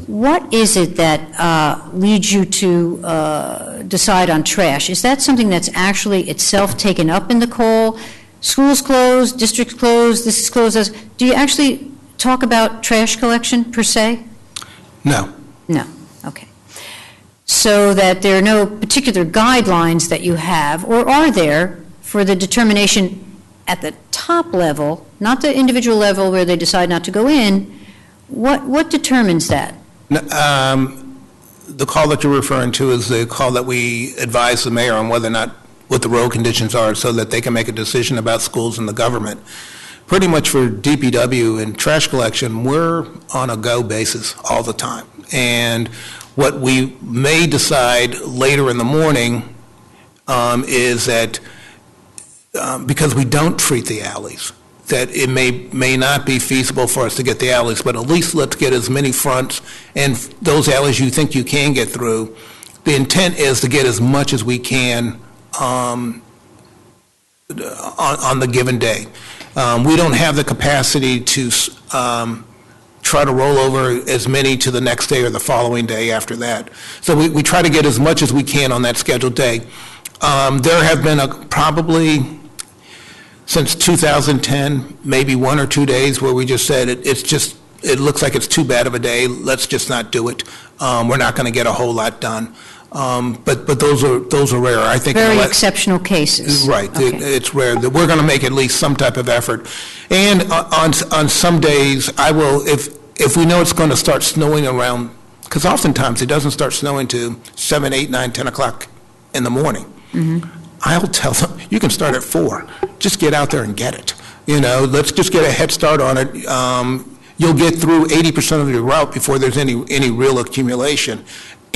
What is it that leads you to decide on trash? Is that something that's actually itself taken up in the call? Schools closed, districts closed, this is closed. Do you actually talk about trash collection per se? No. No, okay. So that there are no particular guidelines that you have, or are there, for the determination at the top level, not the individual level where they decide not to go in, what determines that? The call that you're referring to is the call that we advise the mayor on whether or not what the road conditions are so that they can make a decision about schools and the government. Pretty much for DPW and trash collection, we're on a go basis all the time. And what we may decide later in the morning is that because we don't treat the alleys, that it may not be feasible for us to get the alleys, but at least let's get as many fronts and those alleys you think you can get through. The intent is to get as much as we can on the given day. We don't have the capacity to try to roll over as many to the next day or the following day after that. So we try to get as much as we can on that scheduled day. There have been probably since 2010, maybe 1 or 2 days where we just said it looks like it's too bad of a day. Let's just not do it. We're not going to get a whole lot done. But those are rare. I think very exceptional cases. Right. Okay. It's rare that we're going to make at least some type of effort. And on some days, I will if we know it's going to start snowing around, because oftentimes it doesn't start snowing to 7, 8, 9, 10 o'clock in the morning. Mm-hmm. I'll tell them, you can start at 4. Just get out there and get it. Let's just get a head start on it. You'll get through 80% of your route before there's any real accumulation.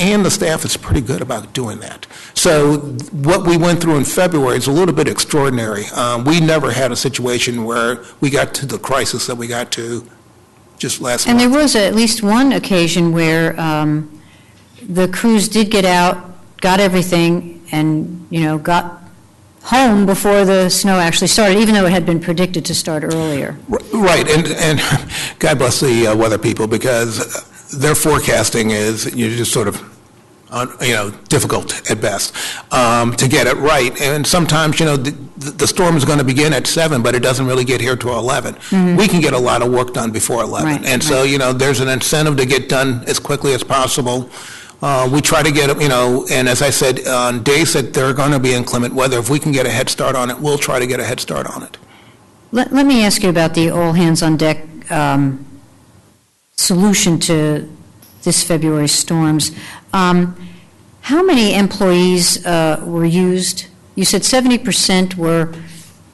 And the staff is pretty good about doing that. So what we went through in February is a little bit extraordinary. We never had a situation where we got to the crisis that we got to just last month. And there was at least one occasion where the crews did get out, got everything, and got home before the snow actually started, even though it had been predicted to start earlier. Right, and God bless the weather people, because their forecasting is just sort of, difficult at best to get it right. And sometimes, the storm is going to begin at 7, but it doesn't really get here till 11. Mm-hmm. We can get a lot of work done before 11. Right, and so, there's an incentive to get done as quickly as possible. We try to get, and as I said, on days that they're going to be inclement weather, if we can get a head start on it, we'll try to get a head start on it. Let me ask you about the all hands on deck solution to this February storms. How many employees were used? You said 70% were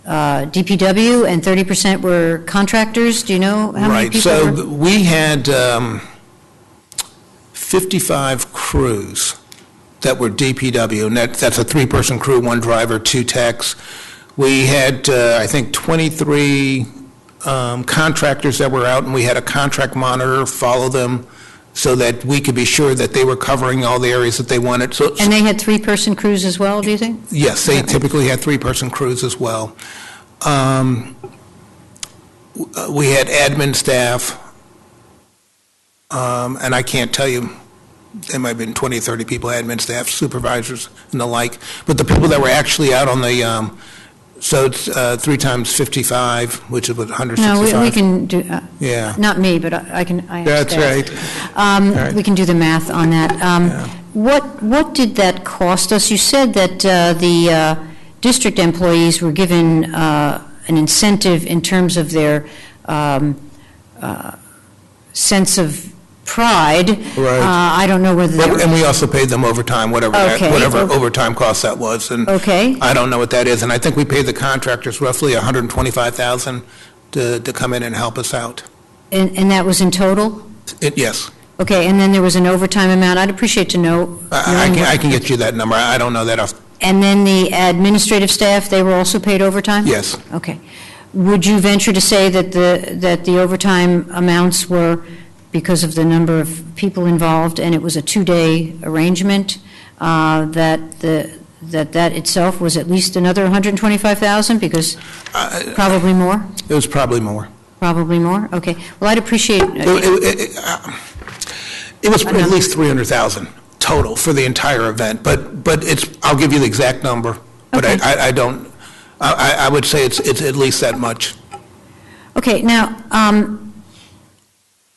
DPW and 30% were contractors. Do you know how many people were? Right, so we had 55 crews that were DPW, and that's a 3-person crew, 1 driver, 2 techs. We had, I think, 23 contractors that were out, and we had a contract monitor follow them so that we could be sure that they were covering all the areas that they wanted. And they had 3-person crews as well, do you think? Yes, they typically had 3-person crews as well. We had admin staff, and I can't tell you there might have been 20, 30 people, admin staff, supervisors, and the like. But the people that were actually out on the, so it's 3 times 55, which is what, 165? No, we can do, yeah. Not me, but I can. That's right. We can do the math on that. What did that cost us? You said that the district employees were given an incentive in terms of their sense of pride. Right. I don't know whether. And we also paid them overtime, whatever overtime cost that was. And I don't know what that is. And I think we paid the contractors roughly $125,000 to come in and help us out. And that was in total? Yes. Okay, and then there was an overtime amount. I'd appreciate to know. I can get you that number. I don't know that off. And then the administrative staff, they were also paid overtime? Yes. Okay. Would you venture to say that the overtime amounts were because of the number of people involved, and it was a 2-day arrangement, that itself was at least another $125,000, because probably more? It was probably more. Probably more? Okay. Well, I'd appreciate... It was at least $300,000 total for the entire event, but it's, I'll give you the exact number, but okay. I would say it's at least that much. Okay, now,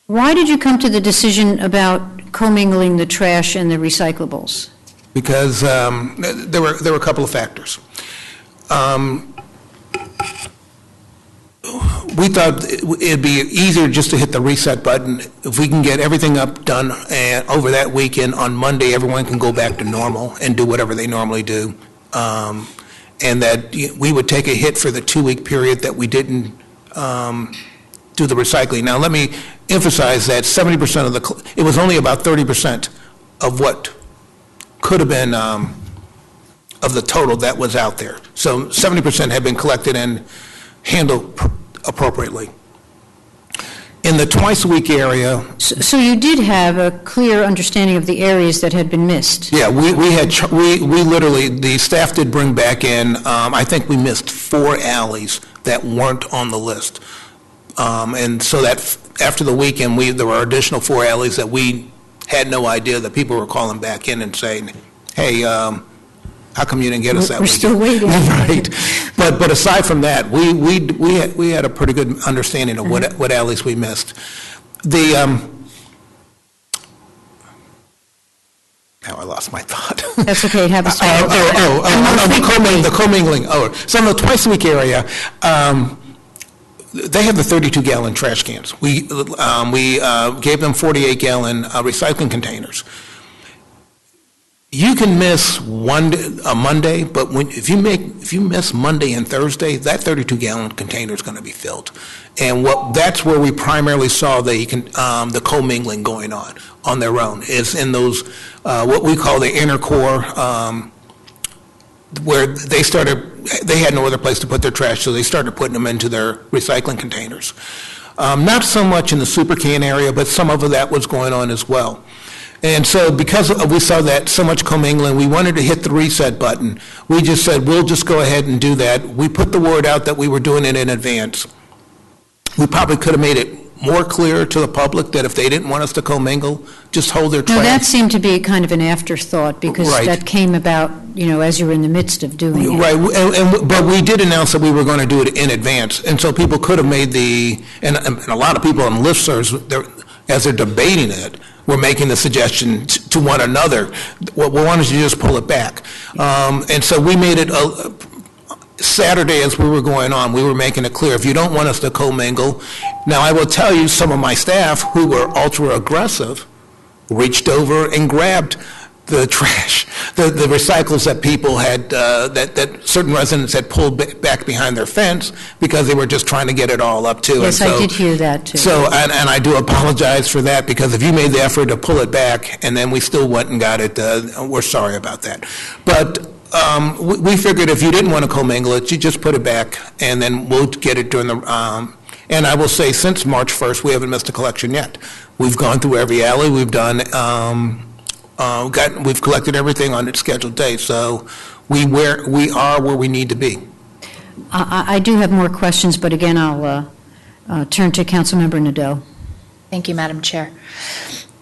why did you come to the decision about commingling the trash and the recyclables? Because there were a couple of factors. We thought it'd be easier just to hit the reset button. If we can get everything done and over that weekend, on Monday everyone can go back to normal and do whatever they normally do. And that we would take a hit for the 2-week period that we didn't do the recycling. Now let me emphasize that 70% of it was only about 30% of what could have been of the total that was out there. So 70% had been collected and handled appropriately. In the twice-a-week area... So you did have a clear understanding of the areas that had been missed? Yeah, we literally, the staff did bring back in, I think we missed 4 alleys that weren't on the list. And so that after the weekend, there were additional 4 alleys that we had no idea that people were calling back in and saying, hey, how come you didn't get us that weekend? We're still waiting. Right. But aside from that, we had a pretty good understanding of what alleys we missed. Now I lost my thought. That's okay. Have a the commingling. So in the twice-a-week area, they have the 32-gallon trash cans. We gave them 48-gallon recycling containers. You can miss a Monday, but if you miss Monday and Thursday, that 32-gallon container is going to be filled, and that's where we primarily saw the commingling going on their own, is in those what we call the inner core, where they had no other place to put their trash, so they started putting them into their recycling containers. Not so much in the super can area, but some of that was going on as well. And so because we saw that so much commingling, we wanted to hit the reset button. We just said, we'll just go ahead and do that. We put the word out that we were doing it in advance. We probably could have made it more clear to the public that if they didn't want us to commingle, just hold their trash. No, that seemed to be kind of an afterthought, because that came about, as you were in the midst of doing it. Right, but we did announce that we were going to do it in advance, and so people could have made and a lot of people on listservs, as they're debating it, were making the suggestion to one another, well, why don't you just pull it back? And so we made it Saturday as we were going on, we were making it clear, if you don't want us to commingle. Now, I will tell you, some of my staff who were ultra aggressive reached over and grabbed the trash, the recycles that people had, that certain residents had pulled back behind their fence because they were just trying to get it all up too. Yes, I did hear that too. So, and I do apologize for that, because if you made the effort to pull it back and then we still went and got it, we're sorry about that. But we figured if you didn't want to commingle it, you just put it back, and then we'll get it during the, and I will say, since March 1st, we haven't missed a collection yet. We've gone through every alley, we've done, we've collected everything on its scheduled day, so we are where we need to be. I do have more questions, but again, I'll turn to Councilmember Nadeau. Thank you, Madam Chair.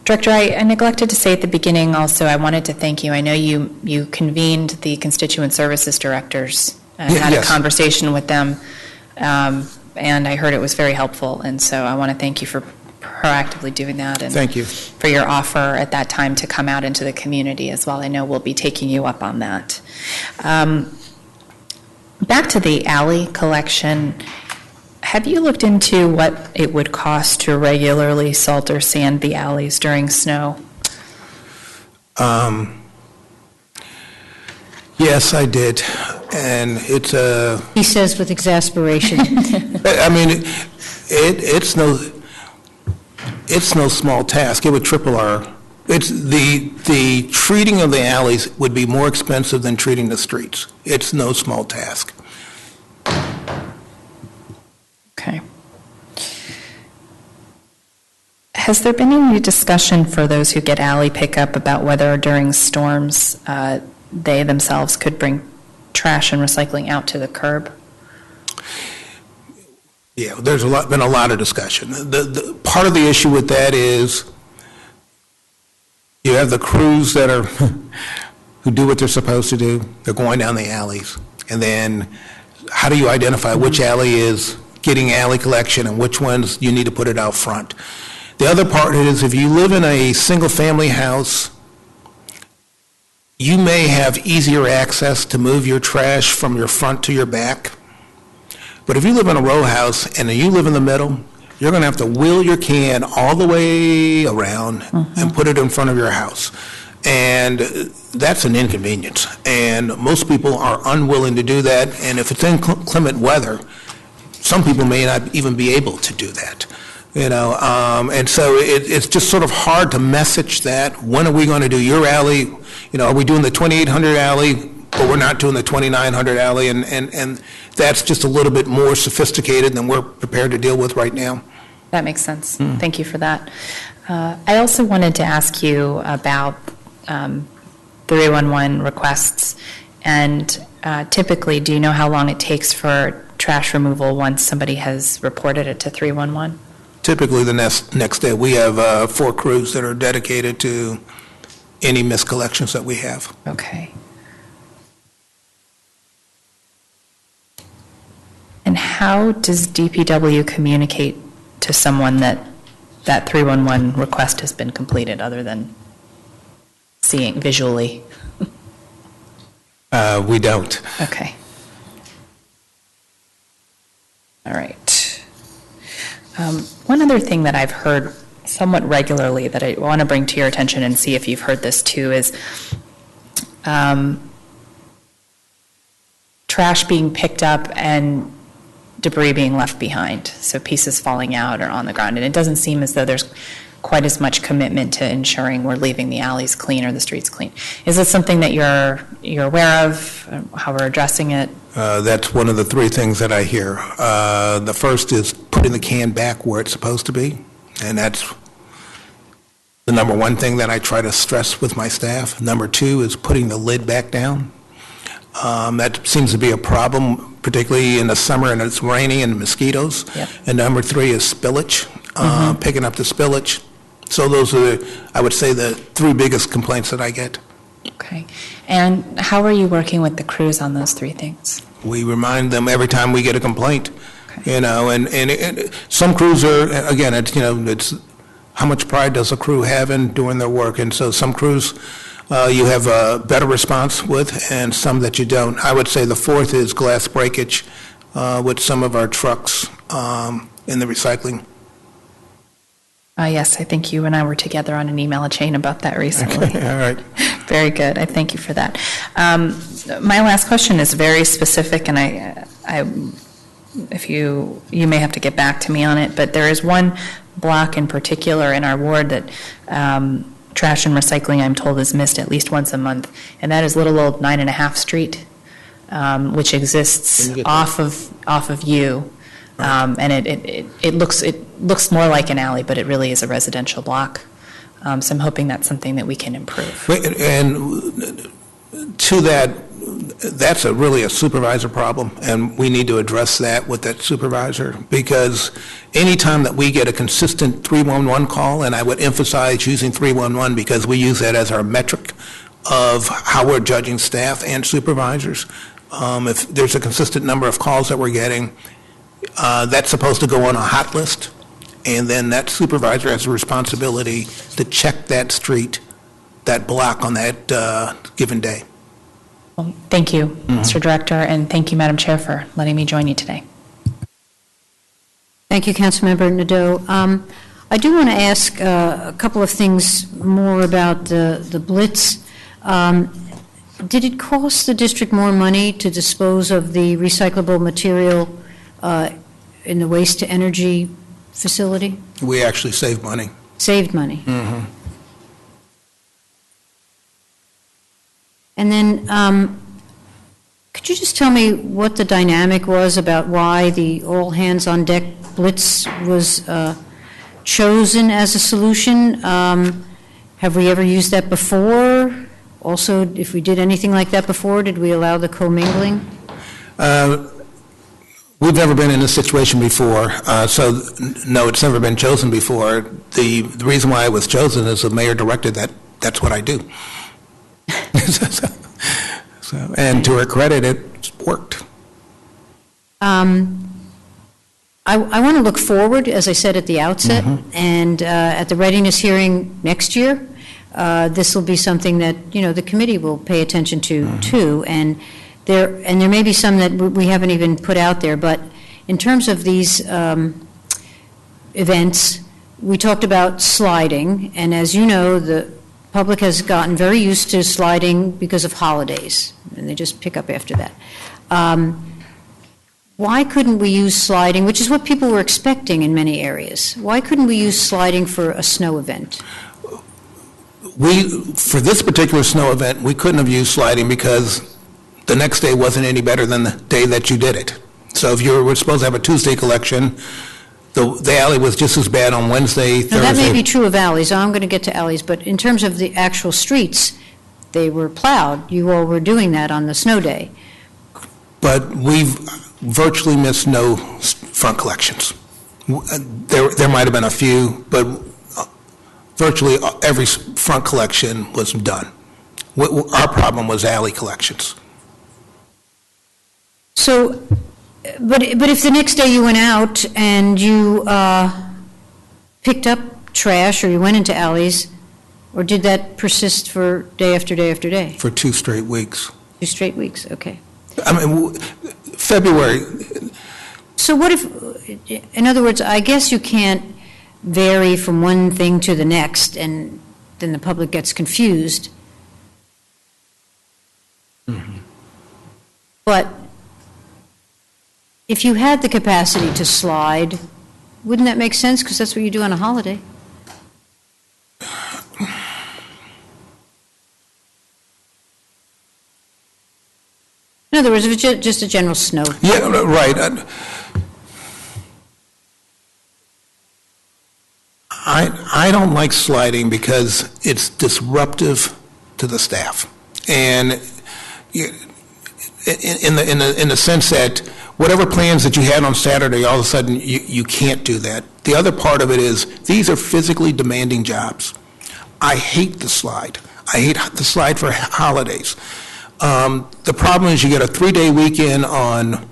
Director, I neglected to say at the beginning also, I wanted to thank you. I know you convened the constituent services directors and had a conversation with them, and I heard it was very helpful, and so I want to thank you for proactively doing that. And thank you for your offer at that time to come out into the community as well. I know we'll be taking you up on that. Back to the alley collection, have you looked into what it would cost to regularly salt or sand the alleys during snow? Yes, I did, and it's a... He says with exasperation. I mean, it's no small task. It would triple our... It's the treating of the alleys would be more expensive than treating the streets. It's no small task. Okay. Has there been any discussion for those who get alley pickup about whether during storms they themselves could bring trash and recycling out to the curb? Yeah, there's been a lot of discussion. The part of the issue with that is you have the crews that are who do what they're supposed to do. They're going down the alleys, and then how do you identify which alley is getting alley collection and which ones you need to put it out front? The other part is if you live in a single-family house, you may have easier access to move your trash from your front to your back. But if you live in a row house and you live in the middle, you're going to have to wheel your can all the way around and put it in front of your house. And that's an inconvenience. And most people are unwilling to do that. And if it's inclement weather, some people may not even be able to do that. You know, and so it's just sort of hard to message that. When are we going to do your alley? You know, are we doing the 2800 alley, but we're not doing the 2900 alley? And that's just a little bit more sophisticated than we're prepared to deal with right now. That makes sense. Thank you for that. I also wanted to ask you about 311 requests. And typically, do you know how long it takes for trash removal once somebody has reported it to 311? Typically, the next day, we have 4 crews that are dedicated to any miscollections that we have. Okay. And how does DPW communicate to someone that 311 request has been completed, other than seeing visually? We don't. Okay. All right. One other thing that I've heard somewhat regularly that I want to bring to your attention and see if you've heard this too is trash being picked up and debris being left behind, so pieces falling out or on the ground. And it doesn't seem as though there's quite as much commitment to ensuring we're leaving the alleys clean or the streets clean. Is this something that you're aware of, how we're addressing it? That's one of the 3 things that I hear. The first is putting the can back where it's supposed to be, and that's the number 1 thing that I try to stress with my staff. Number 2 is putting the lid back down. That seems to be a problem, particularly in the summer and it's raining and mosquitoes. Yep. And number 3 is spillage, picking up the spillage. So those are, I would say, the 3 biggest complaints that I get. Okay. And how are you working with the crews on those 3 things? We remind them every time we get a complaint. Okay. You know, and some crews are, again, it's how much pride does a crew have in doing their work? And so some crews you have a better response with, and some that you don't. I would say the 4th is glass breakage with some of our trucks in the recycling. Yes, I think you and I were together on an email chain about that recently. Okay, all right. Very good. I thank you for that. My last question is very specific, and if you may have to get back to me on it, but there is one block in particular in our ward that trash and recycling, I'm told, is missed at least once a month, and that is little old 9.5 Street, which exists off of U. Right. And it looks more like an alley, but it really is a residential block. So I'm hoping that's something that we can improve. And to that, that's really a supervisor problem, and we need to address that with that supervisor, because anytime that we get a consistent 311 call, and I would emphasize using 311 because we use that as our metric of how we're judging staff and supervisors. If there's a consistent number of calls that we're getting, that's supposed to go on a hot list, and then that supervisor has a responsibility to check that street, that block on that given day. Well, thank you, Mr. Director, and thank you, Madam Chair, for letting me join you today. Thank you, Councilmember Nadeau. I do want to ask a couple of things more about the blitz. Did it cost the district more money to dispose of the recyclable material in the waste to energy facility? We actually saved money. Saved money. Mm-hmm. And then, could you just tell me what the dynamic was about why the all-hands-on-deck blitz was chosen as a solution? Have we ever used that before? Also, if we did anything like that before, did we allow the commingling? We've never been in this situation before, so no, it's never been chosen before. The reason why it was chosen is the mayor directed that. That's what I do. And to her credit, it worked. I want to look forward, as I said at the outset, and at the readiness hearing next year, this will be something that the committee will pay attention to too. And there may be some that we haven't even put out there, but in terms of these events, we talked about sliding, and as you know, the public has gotten very used to sliding because of holidays, and they just pick up after that. Why couldn't we use sliding, which is what people were expecting in many areas? Why couldn't we use sliding for a snow event? For this particular snow event, we couldn't have used sliding because the next day wasn't any better than the day that you did it. So if you were supposed to have a Tuesday collection, the alley was just as bad on Wednesday, Thursday. Now, that may be true of alleys. I'm going to get to alleys, but in terms of the actual streets, they were plowed. You all were doing that on the snow day. But we've virtually missed no front collections. There might have been a few, but virtually every front collection was done. Our problem was alley collections. So, but if the next day you went out and you picked up trash, or you went into alleys, or did that persist for day after day after day? For 2 straight weeks. 2 straight weeks, okay. I mean, February. So what if, in other words, I guess you can't vary from one thing to the next, and then the public gets confused. But if you had the capacity to slide, wouldn't that make sense? Because that's what you do on a holiday. In other words, if it's just a general snow. Yeah, right. I don't like sliding because it's disruptive to the staff, and in the sense that whatever plans that you had on Saturday, all of a sudden you can't do that. The other part of it is these are physically demanding jobs. I hate the slide. I hate the slide for holidays. The problem is you get a 3-day weekend on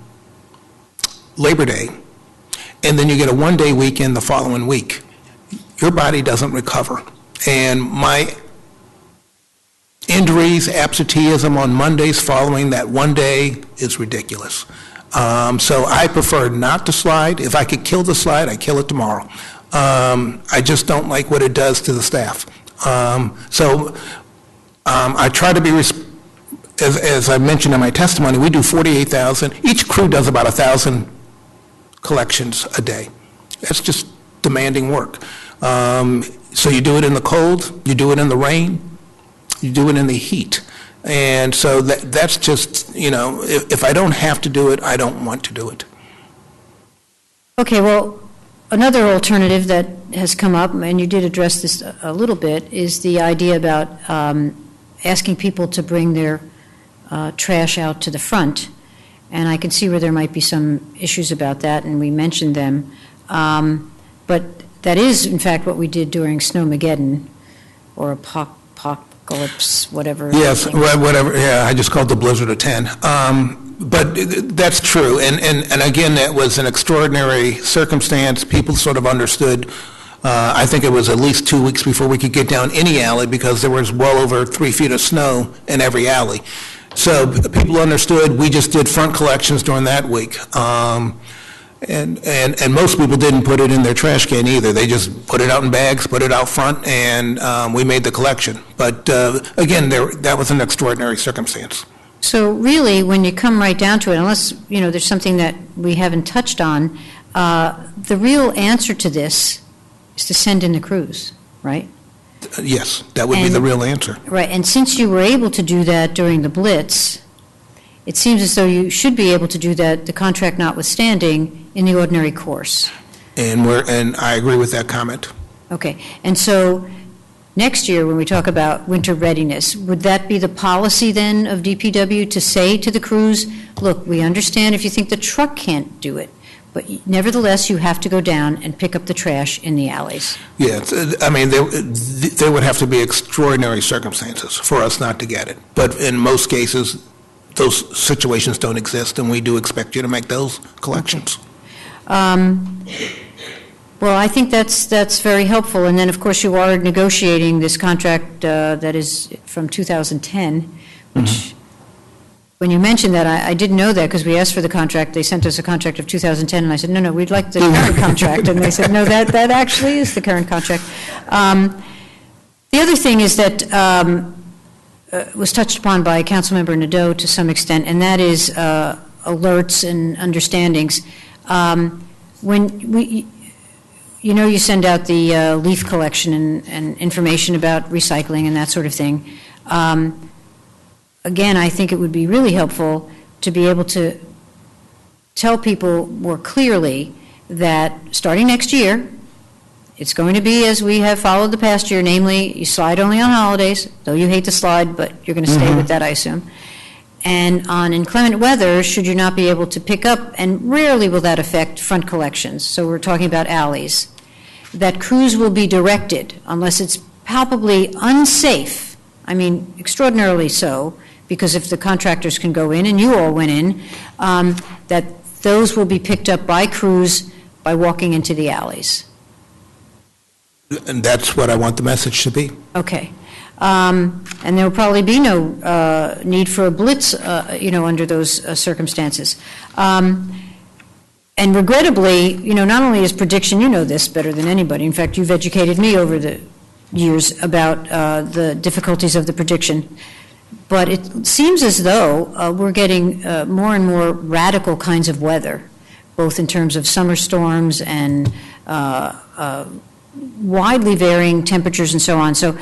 Labor Day, and then you get a 1-day weekend the following week. Your body doesn't recover. And my injuries, absenteeism on Mondays following that 1 day is ridiculous. So I prefer not to slide. If I could kill the slide, I'd kill it tomorrow. I just don't like what it does to the staff. I try to be, as I mentioned in my testimony, we do 48,000. Each crew does about 1,000 collections a day. That's just demanding work. So you do it in the cold, you do it in the rain, you do it in the heat. And so that's just, if I don't have to do it, I don't want to do it. Okay, well, another alternative that has come up, and you did address this a little bit, is the idea about asking people to bring their trash out to the front. And I can see where there might be some issues about that, and we mentioned them. But that is, in fact, what we did during Snowmageddon, or apocalypse, whatever. Yes, whatever. Yeah, I just called the blizzard a 10. But that's true. And again, that was an extraordinary circumstance. People sort of understood. I think it was at least 2 weeks before we could get down any alley because there was well over 3 feet of snow in every alley. So people understood. We just did front collections during that week. And most people didn't put it in their trash can either. They just put it out in bags, put it out front, and we made the collection. But again, that was an extraordinary circumstance. So really, when you come right down to it, unless there's something that we haven't touched on, the real answer to this is to send in the crews, right? Yes, that would be the real answer. Right, and since you were able to do that during the Blitz, it seems as though you should be able to do that, the contract notwithstanding, in the ordinary course. And I agree with that comment. Okay, and so next year, when we talk about winter readiness, would that be the policy then of DPW to say to the crews, look, we understand if you think the truck can't do it, but nevertheless, you have to go down and pick up the trash in the alleys? Yeah, I mean, there would have to be extraordinary circumstances for us not to get it. But in most cases, those situations don't exist, and we do expect you to make those collections. Well, I think that's very helpful. And then, of course, you are negotiating this contract that is from 2010, which, when you mentioned that, I didn't know that because we asked for the contract. They sent us a contract of 2010, and I said, no, we'd like the current contract. And they said, no, that actually is the current contract. The other thing is that was touched upon by Councilmember Nadeau to some extent, and that is alerts and understandings. When you send out the leaf collection and information about recycling and that sort of thing. Again, I think it would be really helpful to be able to tell people more clearly that starting next year, it's going to be as we have followed the past year, namely, you slide only on holidays, though you hate to slide, but you're going to stay with that, I assume. And on inclement weather, should you not be able to pick up, and rarely will that affect front collections, so we're talking about alleys, that crews will be directed, unless it's palpably unsafe, I mean, extraordinarily so, because if the contractors can go in, and you all went in, that those will be picked up by crews by walking into the alleys. And that's what I want the message to be. Okay. And there will probably be no need for a blitz, under those circumstances. And regrettably, not only is prediction, you know this better than anybody. In fact, you've educated me over the years about the difficulties of the prediction. But it seems as though we're getting more and more radical kinds of weather, both in terms of summer storms and widely varying temperatures and so on. So,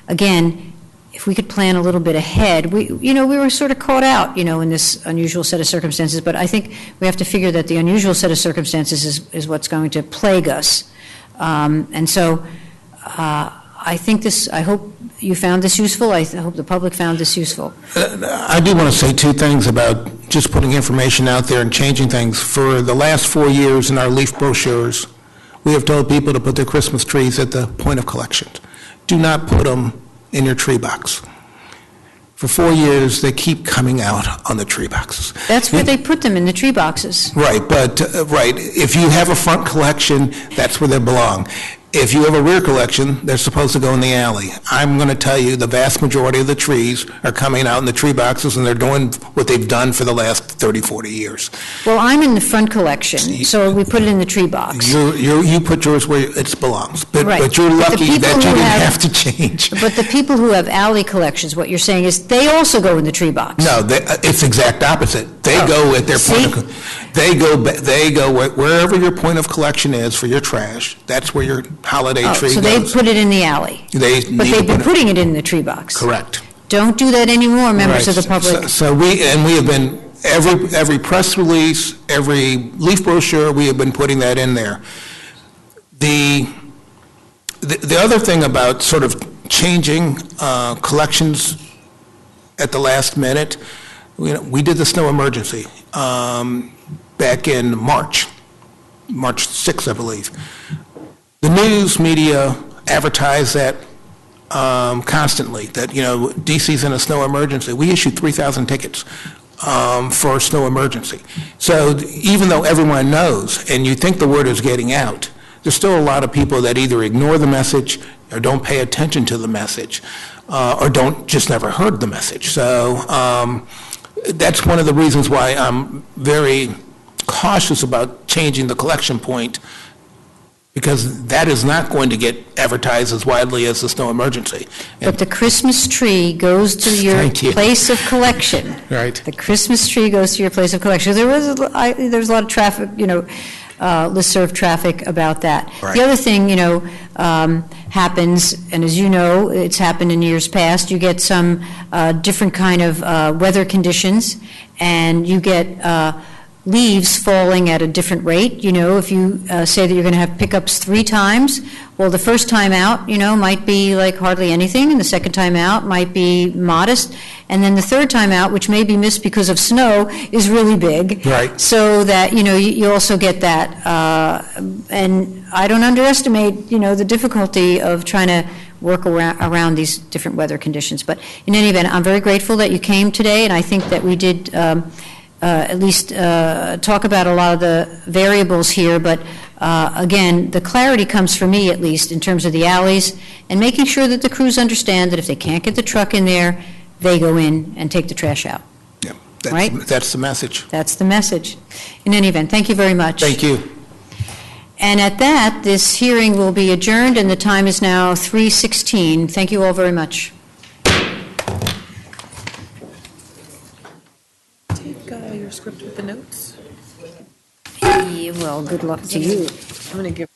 again, if we could plan a little bit ahead, we were sort of caught out, in this unusual set of circumstances. But I think we have to figure that the unusual set of circumstances is what's going to plague us. And so I hope you found this useful. I hope the public found this useful. I do want to say two things about just putting information out there and changing things. For the last 4 years in our leaf brochures, we have told people to put their Christmas trees at the point of collection. Do not put them in your tree box. For 4 years, they keep coming out on the tree boxes. That's where they put them, in the tree boxes. Right, but if you have a front collection, that's where they belong. If you have a rear collection, they're supposed to go in the alley. I'm going to tell you the vast majority of the trees are coming out in the tree boxes, and they're doing what they've done for the last 30, 40 years. Well, I'm in the front collection, so we put it in the tree box. You put yours where it belongs, but you're lucky that you didn't have to change. But the people who have alley collections, what you're saying is they also go in the tree box. No, it's exact opposite. They go at their point of They go wherever your point of collection is for your trash. That's where your holiday tree goes. So they put it in the alley. But they've been putting it in the tree box. Correct. Don't do that anymore, members of the public. So we have been, every press release, every leaf brochure, we have been putting that in there. The other thing about sort of changing collections at the last minute. We did the snow emergency back in March 6th, I believe. The news media advertised that constantly, that, DC's in a snow emergency. We issued 3,000 tickets for a snow emergency. So even though everyone knows, and you think the word is getting out, there's still a lot of people that either ignore the message or don't pay attention to the message or just never heard the message. So that's one of the reasons why I'm very cautious about changing the collection point, because that is not going to get advertised as widely as the snow emergency. But the Christmas tree goes to your place of collection. Right. The Christmas tree goes to your place of collection. There's a lot of traffic, listserv traffic about that. Right. The other thing, happens, and as you know, it's happened in years past, you get some different kind of weather conditions, and you get leaves falling at a different rate. If you say that you're going to have pickups 3 times, well, the first time out, might be like hardly anything, and the second time out might be modest, and then the third time out, which may be missed because of snow, is really big. Right. So that, you also get that. And I don't underestimate, the difficulty of trying to work around these different weather conditions. But in any event, I'm very grateful that you came today, and I think that we did at least talk about a lot of the variables here, but again, the clarity comes for me, at least, in terms of the alleys, and making sure that the crews understand that if they can't get the truck in there, they go in and take the trash out. Yeah, that's the message. That's the message. In any event, thank you very much. Thank you. And at that, this hearing will be adjourned, and the time is now 3:16. Thank you all very much. Your script with the notes? Yeah, well, good luck to you. I'm going to give